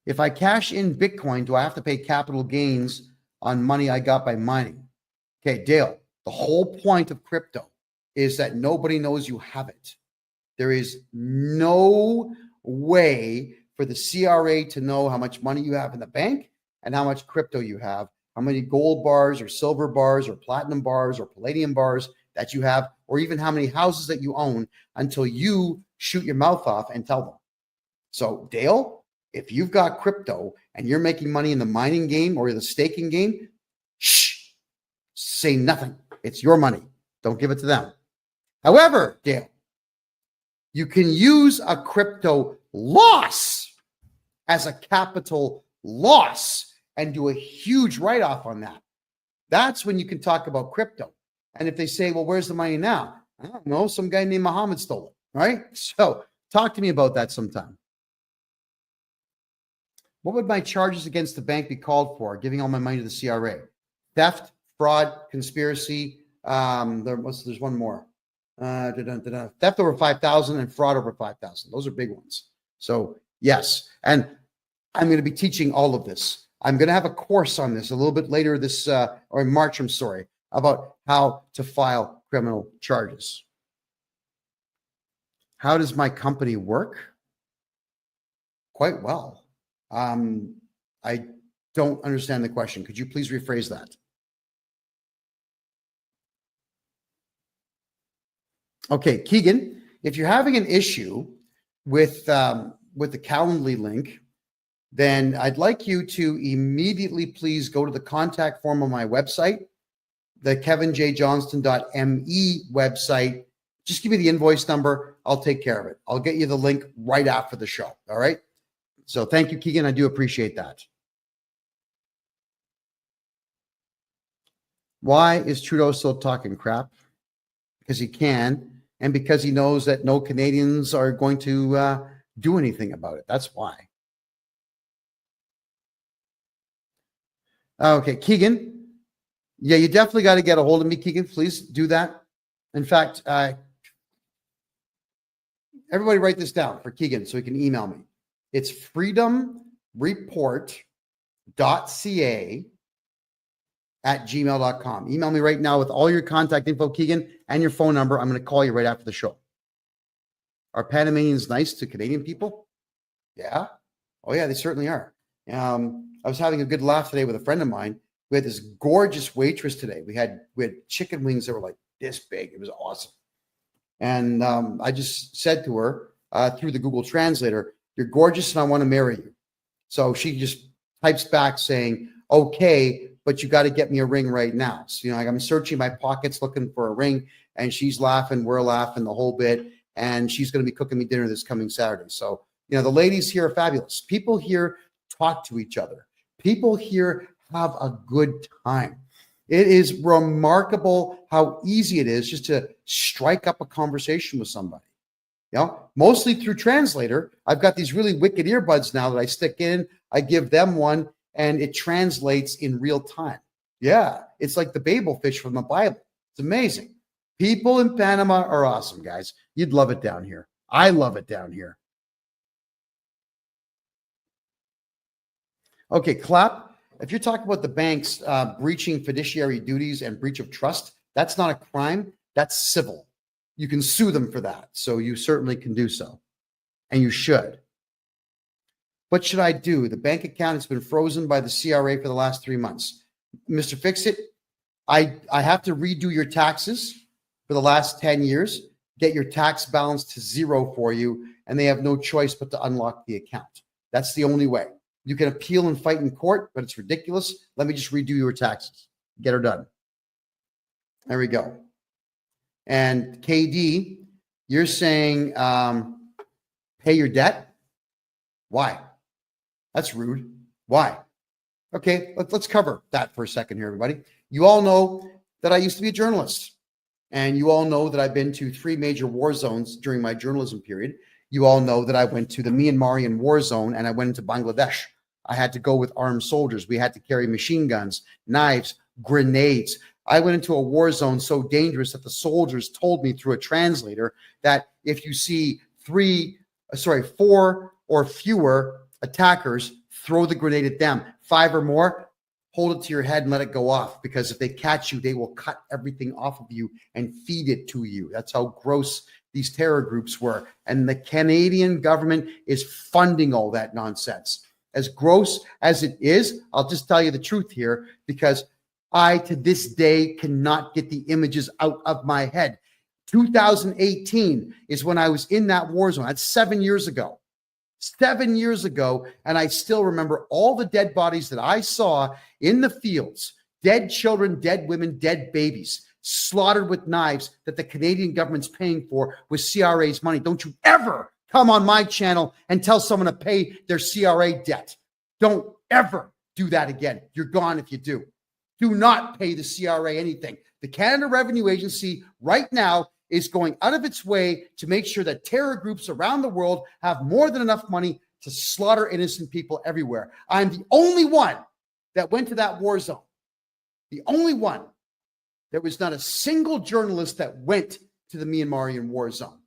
If I cash in Bitcoin, do I have to pay capital gains on money I got by mining? Okay, Dale, the whole point of crypto is that nobody knows you have it. There is no way for the CRA to know how much money you have in the bank and how much crypto you have, how many gold bars or silver bars or platinum bars or palladium bars that you have, or even how many houses that you own until you shoot your mouth off and tell them. So, Dale, if you've got crypto and you're making money in the mining game or the staking game, shh, say nothing. It's your money. Don't give it to them. However, Dale, you can use a crypto loss as a capital loss and do a huge write-off on that. That's when you can talk about crypto. And if they say, well, where's the money now? I don't know. Some guy named Muhammad stole it, right? So talk to me about that sometime. What would my charges against the bank be called for? Giving all my money to the CRA? Theft, fraud, conspiracy. There's one more. Theft over 5,000 and fraud over 5,000. Those are big ones. So yes, and I'm going to be teaching all of this. I'm going to have a course on this a little bit later this, or in March, I'm sorry, about how to file criminal charges. How does my company work? Quite well. I don't understand the question. Could you please rephrase that? Okay, Keegan, if you're having an issue with the Calendly link, then I'd like you to immediately please go to the contact form on my website, the KevinJJohnston.me website. Just give me the invoice number. I'll take care of it. I'll get you the link right after the show. All right. So thank you, Keegan. I do appreciate that. Why is Trudeau still talking crap? Because he can, and because he knows that no Canadians are going to do anything about it. That's why. Okay, Keegan. Yeah, you definitely got to get a hold of me, Keegan. Please do that. In fact, everybody write this down for Keegan so he can email me. It's freedomreport.ca@gmail.com. Email me right now with all your contact info, Keegan, and your phone number. I'm going to call you right after the show. Are Panamanians nice to Canadian people? Yeah. Oh, yeah, they certainly are. I was having a good laugh today with a friend of mine. We had this gorgeous waitress today. We had chicken wings that were like this big. It was awesome. And I just said to her through the Google Translator, "You're gorgeous and I want to marry you." So she just types back saying, "Okay, but you got to get me a ring right now." So, I'm searching my pockets looking for a ring, and she's laughing, we're laughing the whole bit, and she's going to be cooking me dinner this coming Saturday. So, the ladies here are fabulous. People here talk to each other. People here have a good time. It is remarkable how easy it is just to strike up a conversation with somebody. Mostly through Translator. I've got these really wicked earbuds now that I stick in. I give them one, and it translates in real time. Yeah, it's like the Babel fish from the Bible. It's amazing. People in Panama are awesome, guys. You'd love it down here. I love it down here. Okay, Clap. If you're talking about the banks breaching fiduciary duties and breach of trust, that's not a crime. That's civil. You can sue them for that. So you certainly can do so. And you should. What should I do? The bank account has been frozen by the CRA for the last 3 months. Mr. Fix-It, I have to redo your taxes for the last 10 years, get your tax balance to zero for you, and they have no choice but to unlock the account. That's the only way. You can appeal and fight in court, but it's ridiculous. Let me just redo your taxes. Get her done. There we go. And KD, you're saying pay your debt? Why? That's rude. Why? Okay, let's cover that for a second here, everybody. You all know that I used to be a journalist. And you all know that I've been to 3 major war zones during my journalism period. You all know that I went to the Myanmarian war zone and I went into Bangladesh. I had to go with armed soldiers. We had to carry machine guns, knives, grenades. I went into a war zone so dangerous that the soldiers told me through a translator that if you see 4 or fewer attackers, throw the grenade at them. 5 or more, hold it to your head and let it go off, because if they catch you, they will cut everything off of you and feed it to you. That's how gross these terror groups were. And the Canadian government is funding all that nonsense. As gross as it is, I'll just tell you the truth here, because I, to this day, cannot get the images out of my head. 2018 is when I was in that war zone. That's 7 years ago. 7 years ago, and I still remember all the dead bodies that I saw in the fields. Dead children, dead women, dead babies, slaughtered with knives that the Canadian government's paying for with CRA's money. Don't you ever come on my channel and tell someone to pay their CRA debt. Don't ever do that again. You're gone if you do. Do not pay the CRA anything. The Canada Revenue Agency right now is going out of its way to make sure that terror groups around the world have more than enough money to slaughter innocent people everywhere. I'm the only one that went to that war zone. The only one. There was not a single journalist that went to the Myanmarian war zone.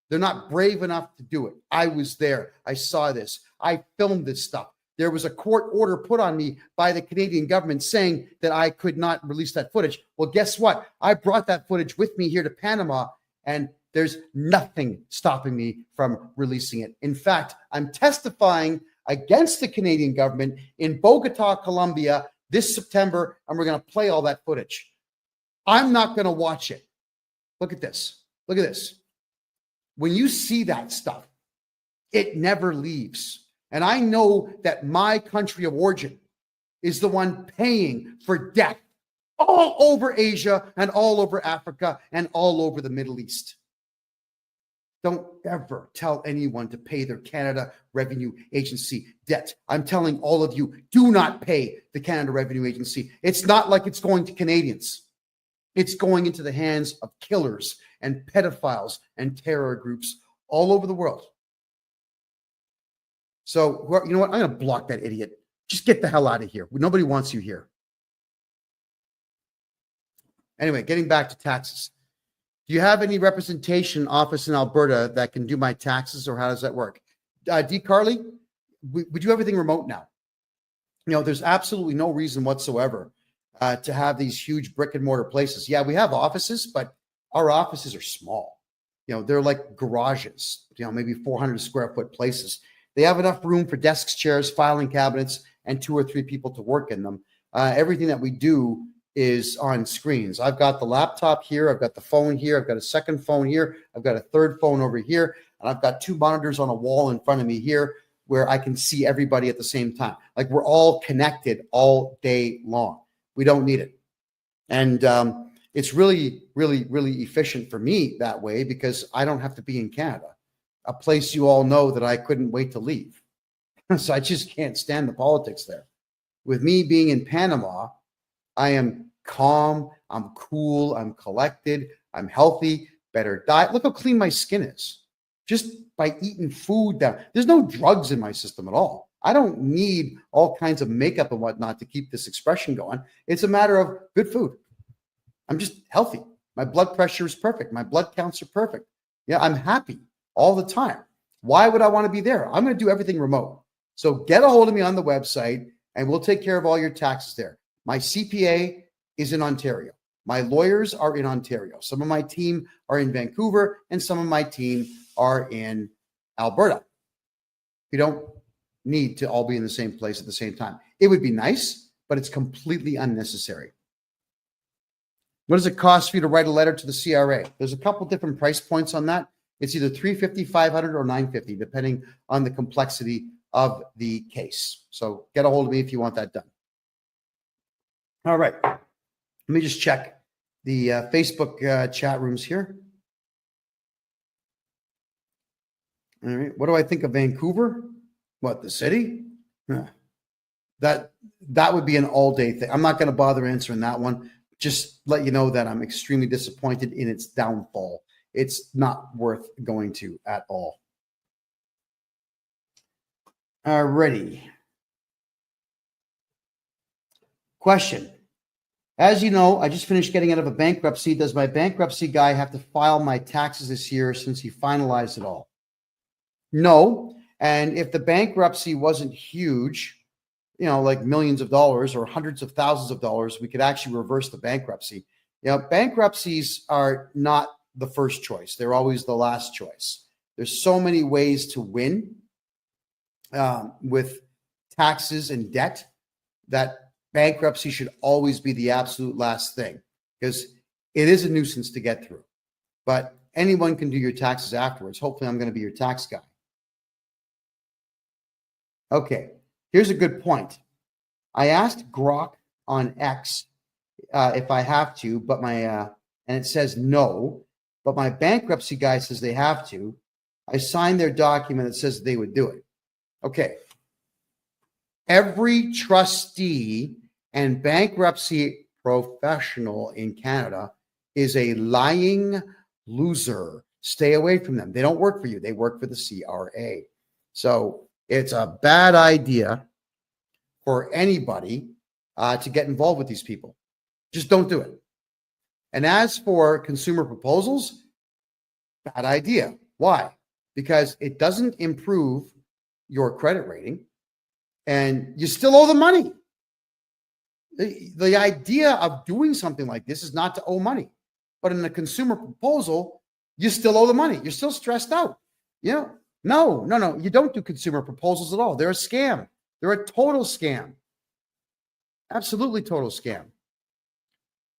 They're not brave enough to do it. I was there. I saw this. I filmed this stuff. There was a court order put on me by the Canadian government saying that I could not release that footage. Well, guess what? I brought that footage with me here to Panama, and there's nothing stopping me from releasing it. In fact, I'm testifying against the Canadian government in Bogota, Colombia this September, and we're going to play all that footage. I'm not going to watch it. Look at this. Look at this. When you see that stuff, it never leaves. And I know that my country of origin is the one paying for death all over Asia and all over Africa and all over the Middle East. Don't ever tell anyone to pay their Canada Revenue Agency debt. I'm telling all of you, do not pay the Canada Revenue Agency. It's not like it's going to Canadians. It's going into the hands of killers and pedophiles and terror groups all over the world. So, you know what? I'm going to block that idiot. Just get the hell out of here. Nobody wants you here. Anyway, getting back to taxes. Do you have any representation office in Alberta that can do my taxes, or how does that work? D. Carly, we do everything remote now. You know, there's absolutely no reason whatsoever to have these huge brick and mortar places. Yeah, we have offices, but our offices are small. You know, they're like garages, you know, maybe 400 square foot places. They have enough room for desks, chairs, filing cabinets, and 2 or 3 people to work in them. Everything that we do is on screens. I've got the laptop here. I've got the phone here. I've got a second phone here. I've got a third phone over here. And I've got 2 monitors on a wall in front of me here where I can see everybody at the same time. Like, we're all connected all day long. We don't need it. And it's really, really, really efficient for me that way, because I don't have to be in Canada, a place you all know that I couldn't wait to leave. So I just can't stand the politics there. With me being in Panama, I am calm, I'm cool, I'm collected, I'm healthy, better diet. Look how clean my skin is just by eating food that there's no drugs in my system at all. I don't need all kinds of makeup and whatnot to keep this expression going. It's a matter of good food. I'm just healthy. My blood pressure is perfect. My blood counts are perfect. Yeah, I'm happy all the time. Why would I want to be there? I'm going to do everything remote. So get a hold of me on the website and we'll take care of all your taxes there. My CPA is in Ontario. My lawyers are in Ontario. Some of my team are in Vancouver and some of my team are in Alberta. We don't need to all be in the same place at the same time. It would be nice, but it's completely unnecessary. What does it cost for you to write a letter to the CRA? There's a couple different price points on that. It's either $350, $500, or $950, depending on the complexity of the case. So get a hold of me if you want that done. All right. Let me just check the Facebook chat rooms here. All right. What do I think of Vancouver? What, the city? That would be an all-day thing. I'm not going to bother answering that one. just let you know that I'm extremely disappointed in its downfall. It's not worth going to at all. Alrighty. Question. As you know, I just finished getting out of a bankruptcy. Does my bankruptcy guy have to file my taxes this year since he finalized it all? No. And if the bankruptcy wasn't huge, like millions of dollars or hundreds of thousands of dollars, we could actually reverse the bankruptcy. Bankruptcies are not the first choice. They're always the last choice. There's so many ways to win with taxes and debt that bankruptcy should always be the absolute last thing, because it is a nuisance to get through. But anyone can do your taxes afterwards. Hopefully, I'm going to be your tax guy. Okay, here's a good point. I asked Grok on X if I have to, but and it says no, but my bankruptcy guy says they have to. I signed their document that says they would do it. Okay. Every trustee and bankruptcy professional in Canada is a lying loser. Stay away from them. They don't work for you. They work for the CRA. So it's a bad idea for anybody to get involved with these people. Just don't do it. And as for consumer proposals, bad idea. Why? Because it doesn't improve your credit rating, and you still owe the money. The idea of doing something like this is not to owe money. But in a consumer proposal, you still owe the money. You're still stressed out. No, you don't do consumer proposals at all. They're a scam. They're a total scam. Absolutely total scam.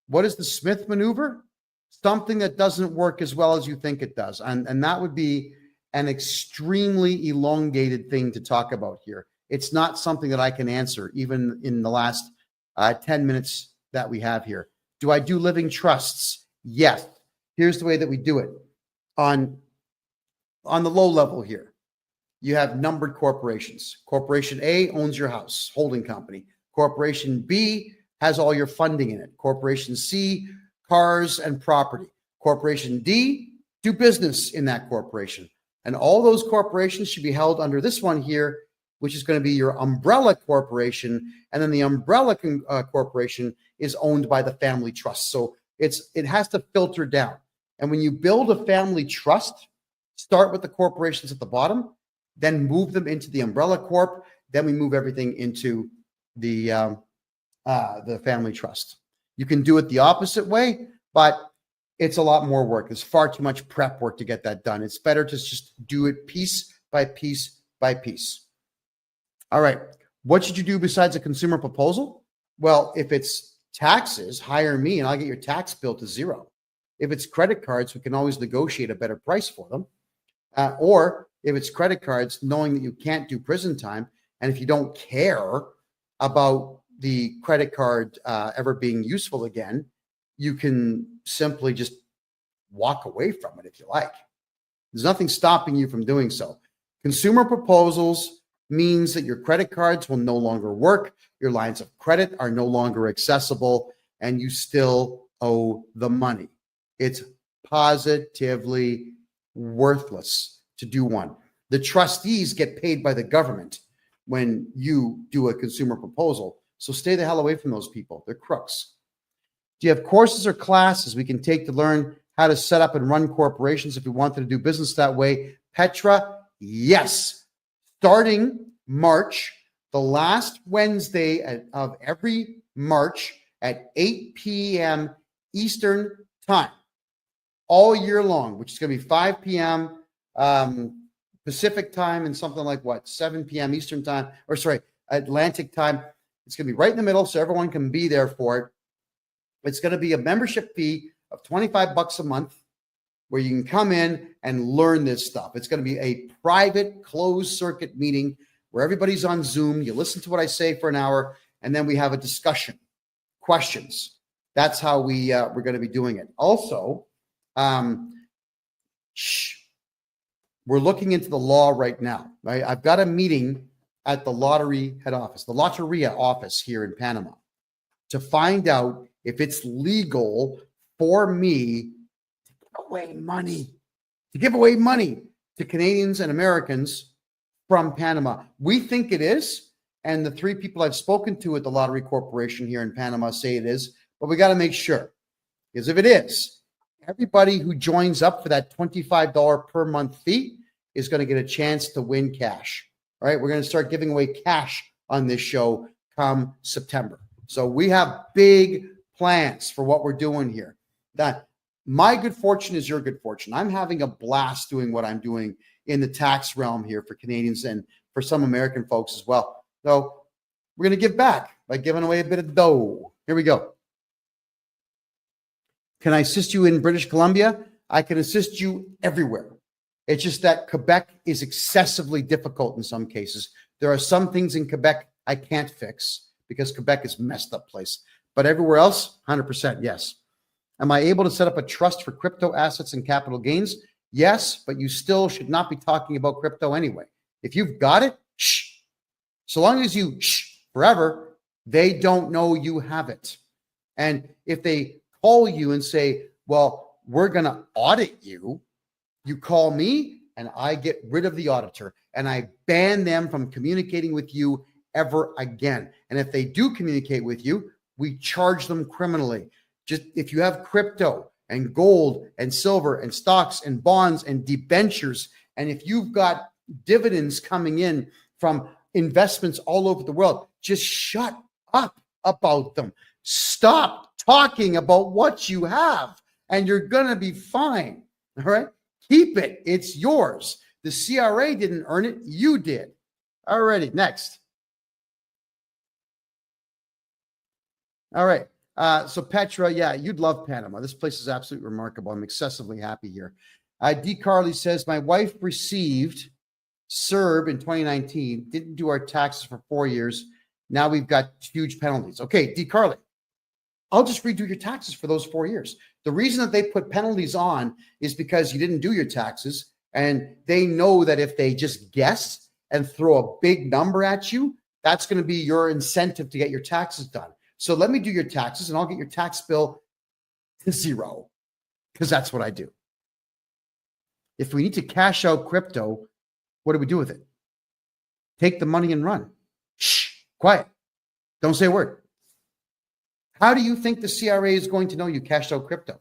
What is the Smith maneuver? Something that doesn't work as well as you think it does. And that would be an extremely elongated thing to talk about here. It's not something that I can answer, even in the last 10 minutes that we have here. Do I do living trusts? Yes. Here's the way that we do it. On the low level here, you have numbered corporations. Corporation A owns your house, holding company. Corporation B has all your funding in it. Corporation C, cars and property. Corporation D, do business in that corporation. And all those corporations should be held under this one here, which is going to be your umbrella corporation. And then the umbrella corporation is owned by the family trust. So it has to filter down. And when you build a family trust, start with the corporations at the bottom, then move them into the umbrella corp. Then we move everything into the family trust. You can do it the opposite way, but it's a lot more work. There's far too much prep work to get that done. It's better to just do it piece by piece by piece. All right. What should you do besides a consumer proposal? Well, if it's taxes, hire me and I'll get your tax bill to zero. If it's credit cards, we can always negotiate a better price for them. Or if it's credit cards, knowing that you can't do prison time, and if you don't care about the credit card ever being useful again, you can simply just walk away from it if you like. There's nothing stopping you from doing so. Consumer proposals means that your credit cards will no longer work, your lines of credit are no longer accessible, and you still owe the money. It's positively worthless to do one. The trustees get paid by the government when you do a consumer proposal. So stay the hell away from those people. They're crooks. Do you have courses or classes we can take to learn how to set up and run corporations if we wanted to do business that way? Petra, yes. Starting March, the last Wednesday of every March at 8 p.m. Eastern time, all year long, which is going to be 5 p.m. Pacific time and something like 7 p.m. Eastern time, or sorry, Atlantic time. It's going to be right in the middle so everyone can be there for it. It's going to be a membership fee of $25 a month where you can come in and learn this stuff. It's going to be a private closed circuit meeting where everybody's on Zoom. You listen to what I say for an hour, and then we have a discussion, questions. That's how we're going to be doing it. Also, we're looking into the law right now. Right? I've got a meeting at the lottery head office, the Lotteria office here in Panama, to find out if it's legal for me to give away money to Canadians and Americans from Panama. We think it is, and the 3 people I've spoken to at the Lottery Corporation here in Panama say it is, but we got to make sure. Because if it is, everybody who joins up for that $25 per month fee is going to get a chance to win cash. All right, we're going to start giving away cash on this show come September. So we have big plans for what we're doing here. That my good fortune is your good fortune. I'm having a blast doing what I'm doing in the tax realm here for Canadians and for some American folks as well. So we're going to give back by giving away a bit of dough. Here we go. Can I assist you in British Columbia? I can assist you everywhere. It's just that Quebec is excessively difficult in some cases. There are some things in Quebec I can't fix because Quebec is a messed up place. But everywhere else, 100% yes. Am I able to set up a trust for crypto assets and capital gains? Yes, but you still should not be talking about crypto anyway. If you've got it, shh. So long as you shh forever, they don't know you have it. And if they call you and say, well, we're going to audit you, you call me and I get rid of the auditor and I ban them from communicating with you ever again. And if they do communicate with you, we charge them criminally. Just if you have crypto and gold and silver and stocks and bonds and debentures, and if you've got dividends coming in from investments all over the world, just shut up about them. Stop talking about what you have and you're going to be fine. All right. Keep it. It's yours. The CRA didn't earn it. You did. All righty. Next. All right. So Petra, yeah, you'd love Panama. This place is absolutely remarkable. I'm excessively happy here. D. Carly says, my wife received CERB in 2019, didn't do our taxes for 4 years. Now we've got huge penalties. Okay, D. Carly, I'll just redo your taxes for those 4 years. The reason that they put penalties on is because you didn't do your taxes, and they know that if they just guess and throw a big number at you, that's going to be your incentive to get your taxes done. So let me do your taxes and I'll get your tax bill to zero because that's what I do. If we need to cash out crypto, what do we do with it? Take the money and run. Shh, quiet. Don't say a word. How do you think the CRA is going to know you cashed out crypto?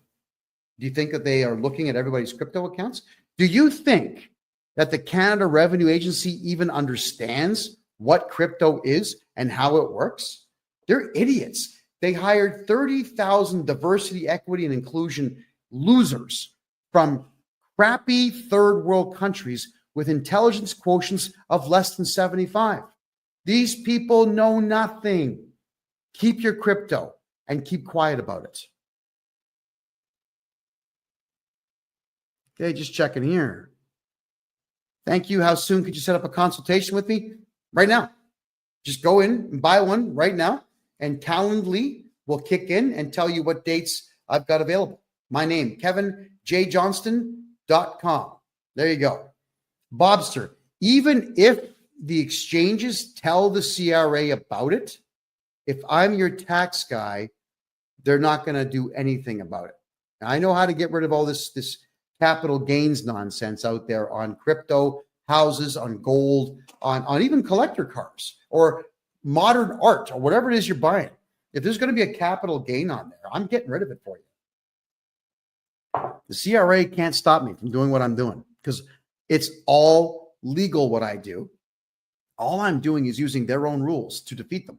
Do you think that they are looking at everybody's crypto accounts? Do you think that the Canada Revenue Agency even understands what crypto is and how it works? They're idiots. They hired 30,000 diversity, equity, and inclusion losers from crappy third world countries with intelligence quotients of less than 75. These people know nothing. Keep your crypto and keep quiet about it. Okay, just checking here. Thank you. How soon could you set up a consultation with me? Right now. Just go in and buy one right now. And Calendly will kick in and tell you what dates I've got available. My name, KevinJJohnston.com. There you go. Bobster, even if the exchanges tell the CRA about it, if I'm your tax guy, they're not going to do anything about it. Now, I know how to get rid of all this capital gains nonsense out there on crypto, houses, on gold, on even collector cars or modern art or whatever it is you're buying. If there's going to be a capital gain on there, I'm getting rid of it for you. The CRA can't stop me from doing what I'm doing because it's all legal what I do. All I'm doing is using their own rules to defeat them.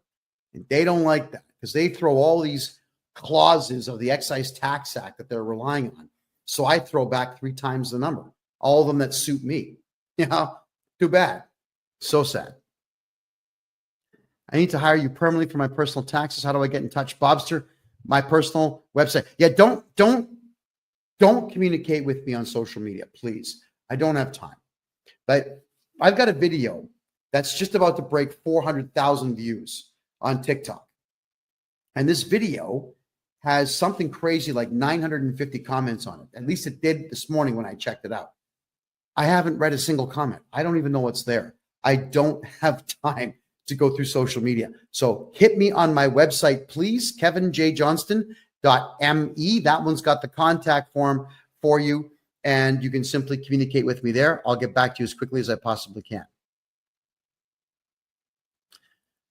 And they don't like that because they throw all these clauses of the Excise Tax Act that they're relying on. So I throw back 3 times the number, all of them that suit me. You know, too bad. So sad. I need to hire you permanently for my personal taxes. How do I get in touch? Bobster, my personal website. Yeah, don't communicate with me on social media, please. I don't have time. But I've got a video that's just about to break 400,000 views on TikTok. And this video has something crazy like 950 comments on it. At least it did this morning when I checked it out. I haven't read a single comment. I don't even know what's there. I don't have time to go through social media. So hit me on my website, please, KevinJJohnston.me. That one's got the contact form for you, and you can simply communicate with me there. I'll get back to you as quickly as I possibly can.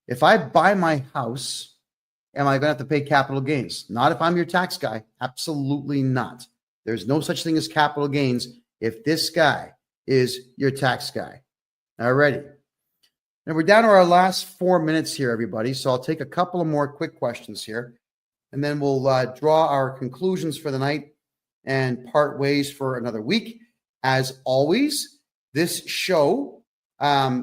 If I buy my house, am I going to have to pay capital gains? Not if I'm your tax guy. Absolutely not. There's no such thing as capital gains if this guy is your tax guy. Alrighty. Now we're down to our last 4 minutes here, everybody. So I'll take a couple of more quick questions here, and then we'll draw our conclusions for the night and part ways for another week. As always, this show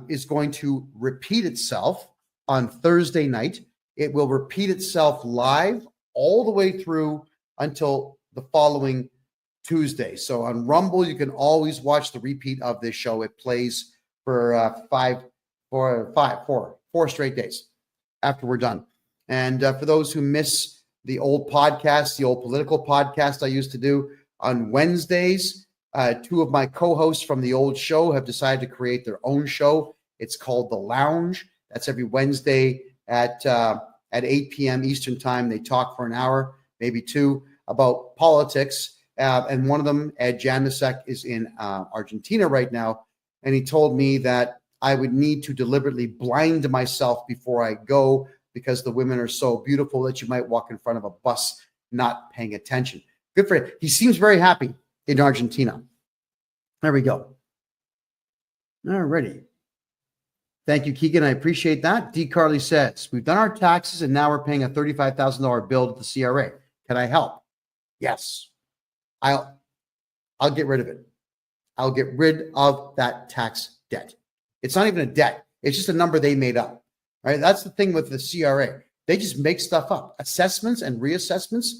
is going to repeat itself on Thursday night. It will repeat itself live all the way through until the following Tuesday. So on Rumble, you can always watch the repeat of this show. It plays for four straight days after we're done. And for those who miss the old podcast, the old political podcast I used to do on Wednesdays, two of my co-hosts from the old show have decided to create their own show. It's called The Lounge. That's every Wednesday at 8 p.m. Eastern time. They talk for an hour, maybe two, about politics. And one of them, Ed Janusek, is in Argentina right now. And he told me that I would need to deliberately blind myself before I go because the women are so beautiful that you might walk in front of a bus not paying attention. Good for him. He seems very happy in Argentina. There we go. All righty. Thank you, Keegan. I appreciate that. D. Carly says, we've done our taxes and now we're paying a $35,000 bill to the CRA. Can I help? Yes. I'll get rid of it. I'll get rid of that tax debt. It's not even a debt. It's just a number they made up. Right? That's the thing with the CRA. They just make stuff up. Assessments and reassessments.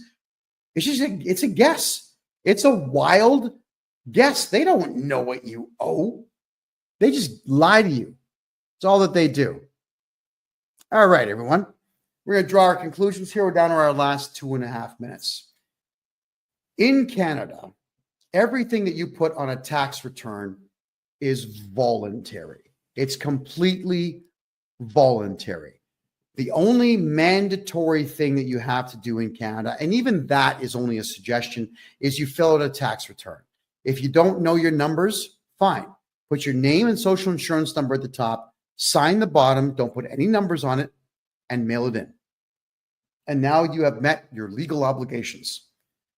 It's a guess. It's a wild guess. They don't know what you owe. They just lie to you. It's all that they do. All right, everyone. We're going to draw our conclusions here. We're down to our last 2.5 minutes. In Canada, everything that you put on a tax return is voluntary. It's completely voluntary. The only mandatory thing that you have to do in Canada, and even that is only a suggestion, is you fill out a tax return. If you don't know your numbers, fine. Put your name and social insurance number at the top, sign the bottom, don't put any numbers on it, and mail it in. And now you have met your legal obligations.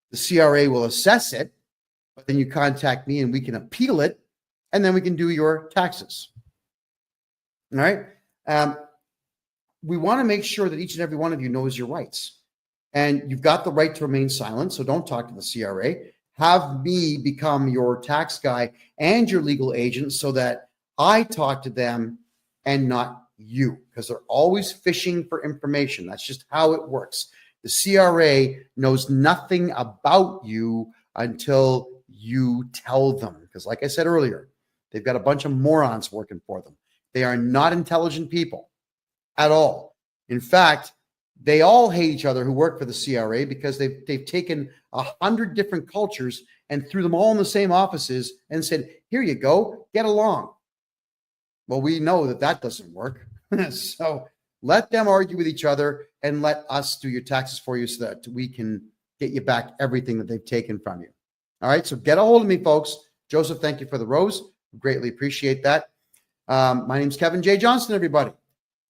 The CRA will assess it, but then you contact me and we can appeal it, and then we can do your taxes. All right? We want to make sure that each and every one of you knows your rights. And you've got the right to remain silent, so don't talk to the CRA. Have me become your tax guy and your legal agent so that I talk to them and not you, because they're always fishing for information. That's just how it works. The CRA knows nothing about you until you tell them. Because like I said earlier, they've got a bunch of morons working for them. They are not intelligent people at all. In fact, they all hate each other who work for the CRA because they've taken 100 different cultures and threw them all in the same offices and said, here you go, get along. Well, we know that doesn't work. So let them argue with each other and let us do your taxes for you so that we can get you back everything that they've taken from you. All right, so get a hold of me, folks. Joseph, thank you for the rose. Greatly appreciate that. My name's Kevin J. Johnston, everybody.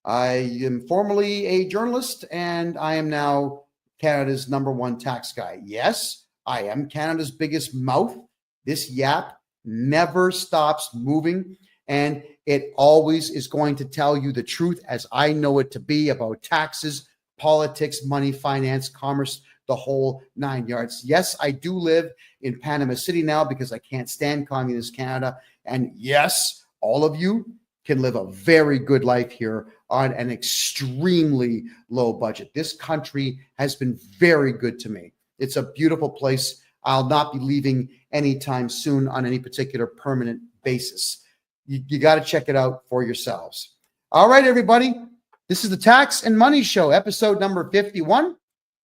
I am formerly a journalist, and I am now Canada's #1 tax guy. Yes, I am Canada's biggest mouth. This yap never stops moving, and it always is going to tell you the truth as I know it to be about taxes, politics, money, finance, commerce, the whole 9 yards. Yes, I do live in Panama City now because I can't stand communist Canada. And yes, all of you can live a very good life here on an extremely low budget. This country has been very good to me. It's a beautiful place. I'll not be leaving anytime soon on any particular permanent basis. You got to check it out for yourselves. All right, everybody. This is the Tax and Money Show, episode number 51.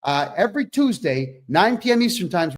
Every Tuesday, 9 p.m. Eastern Time.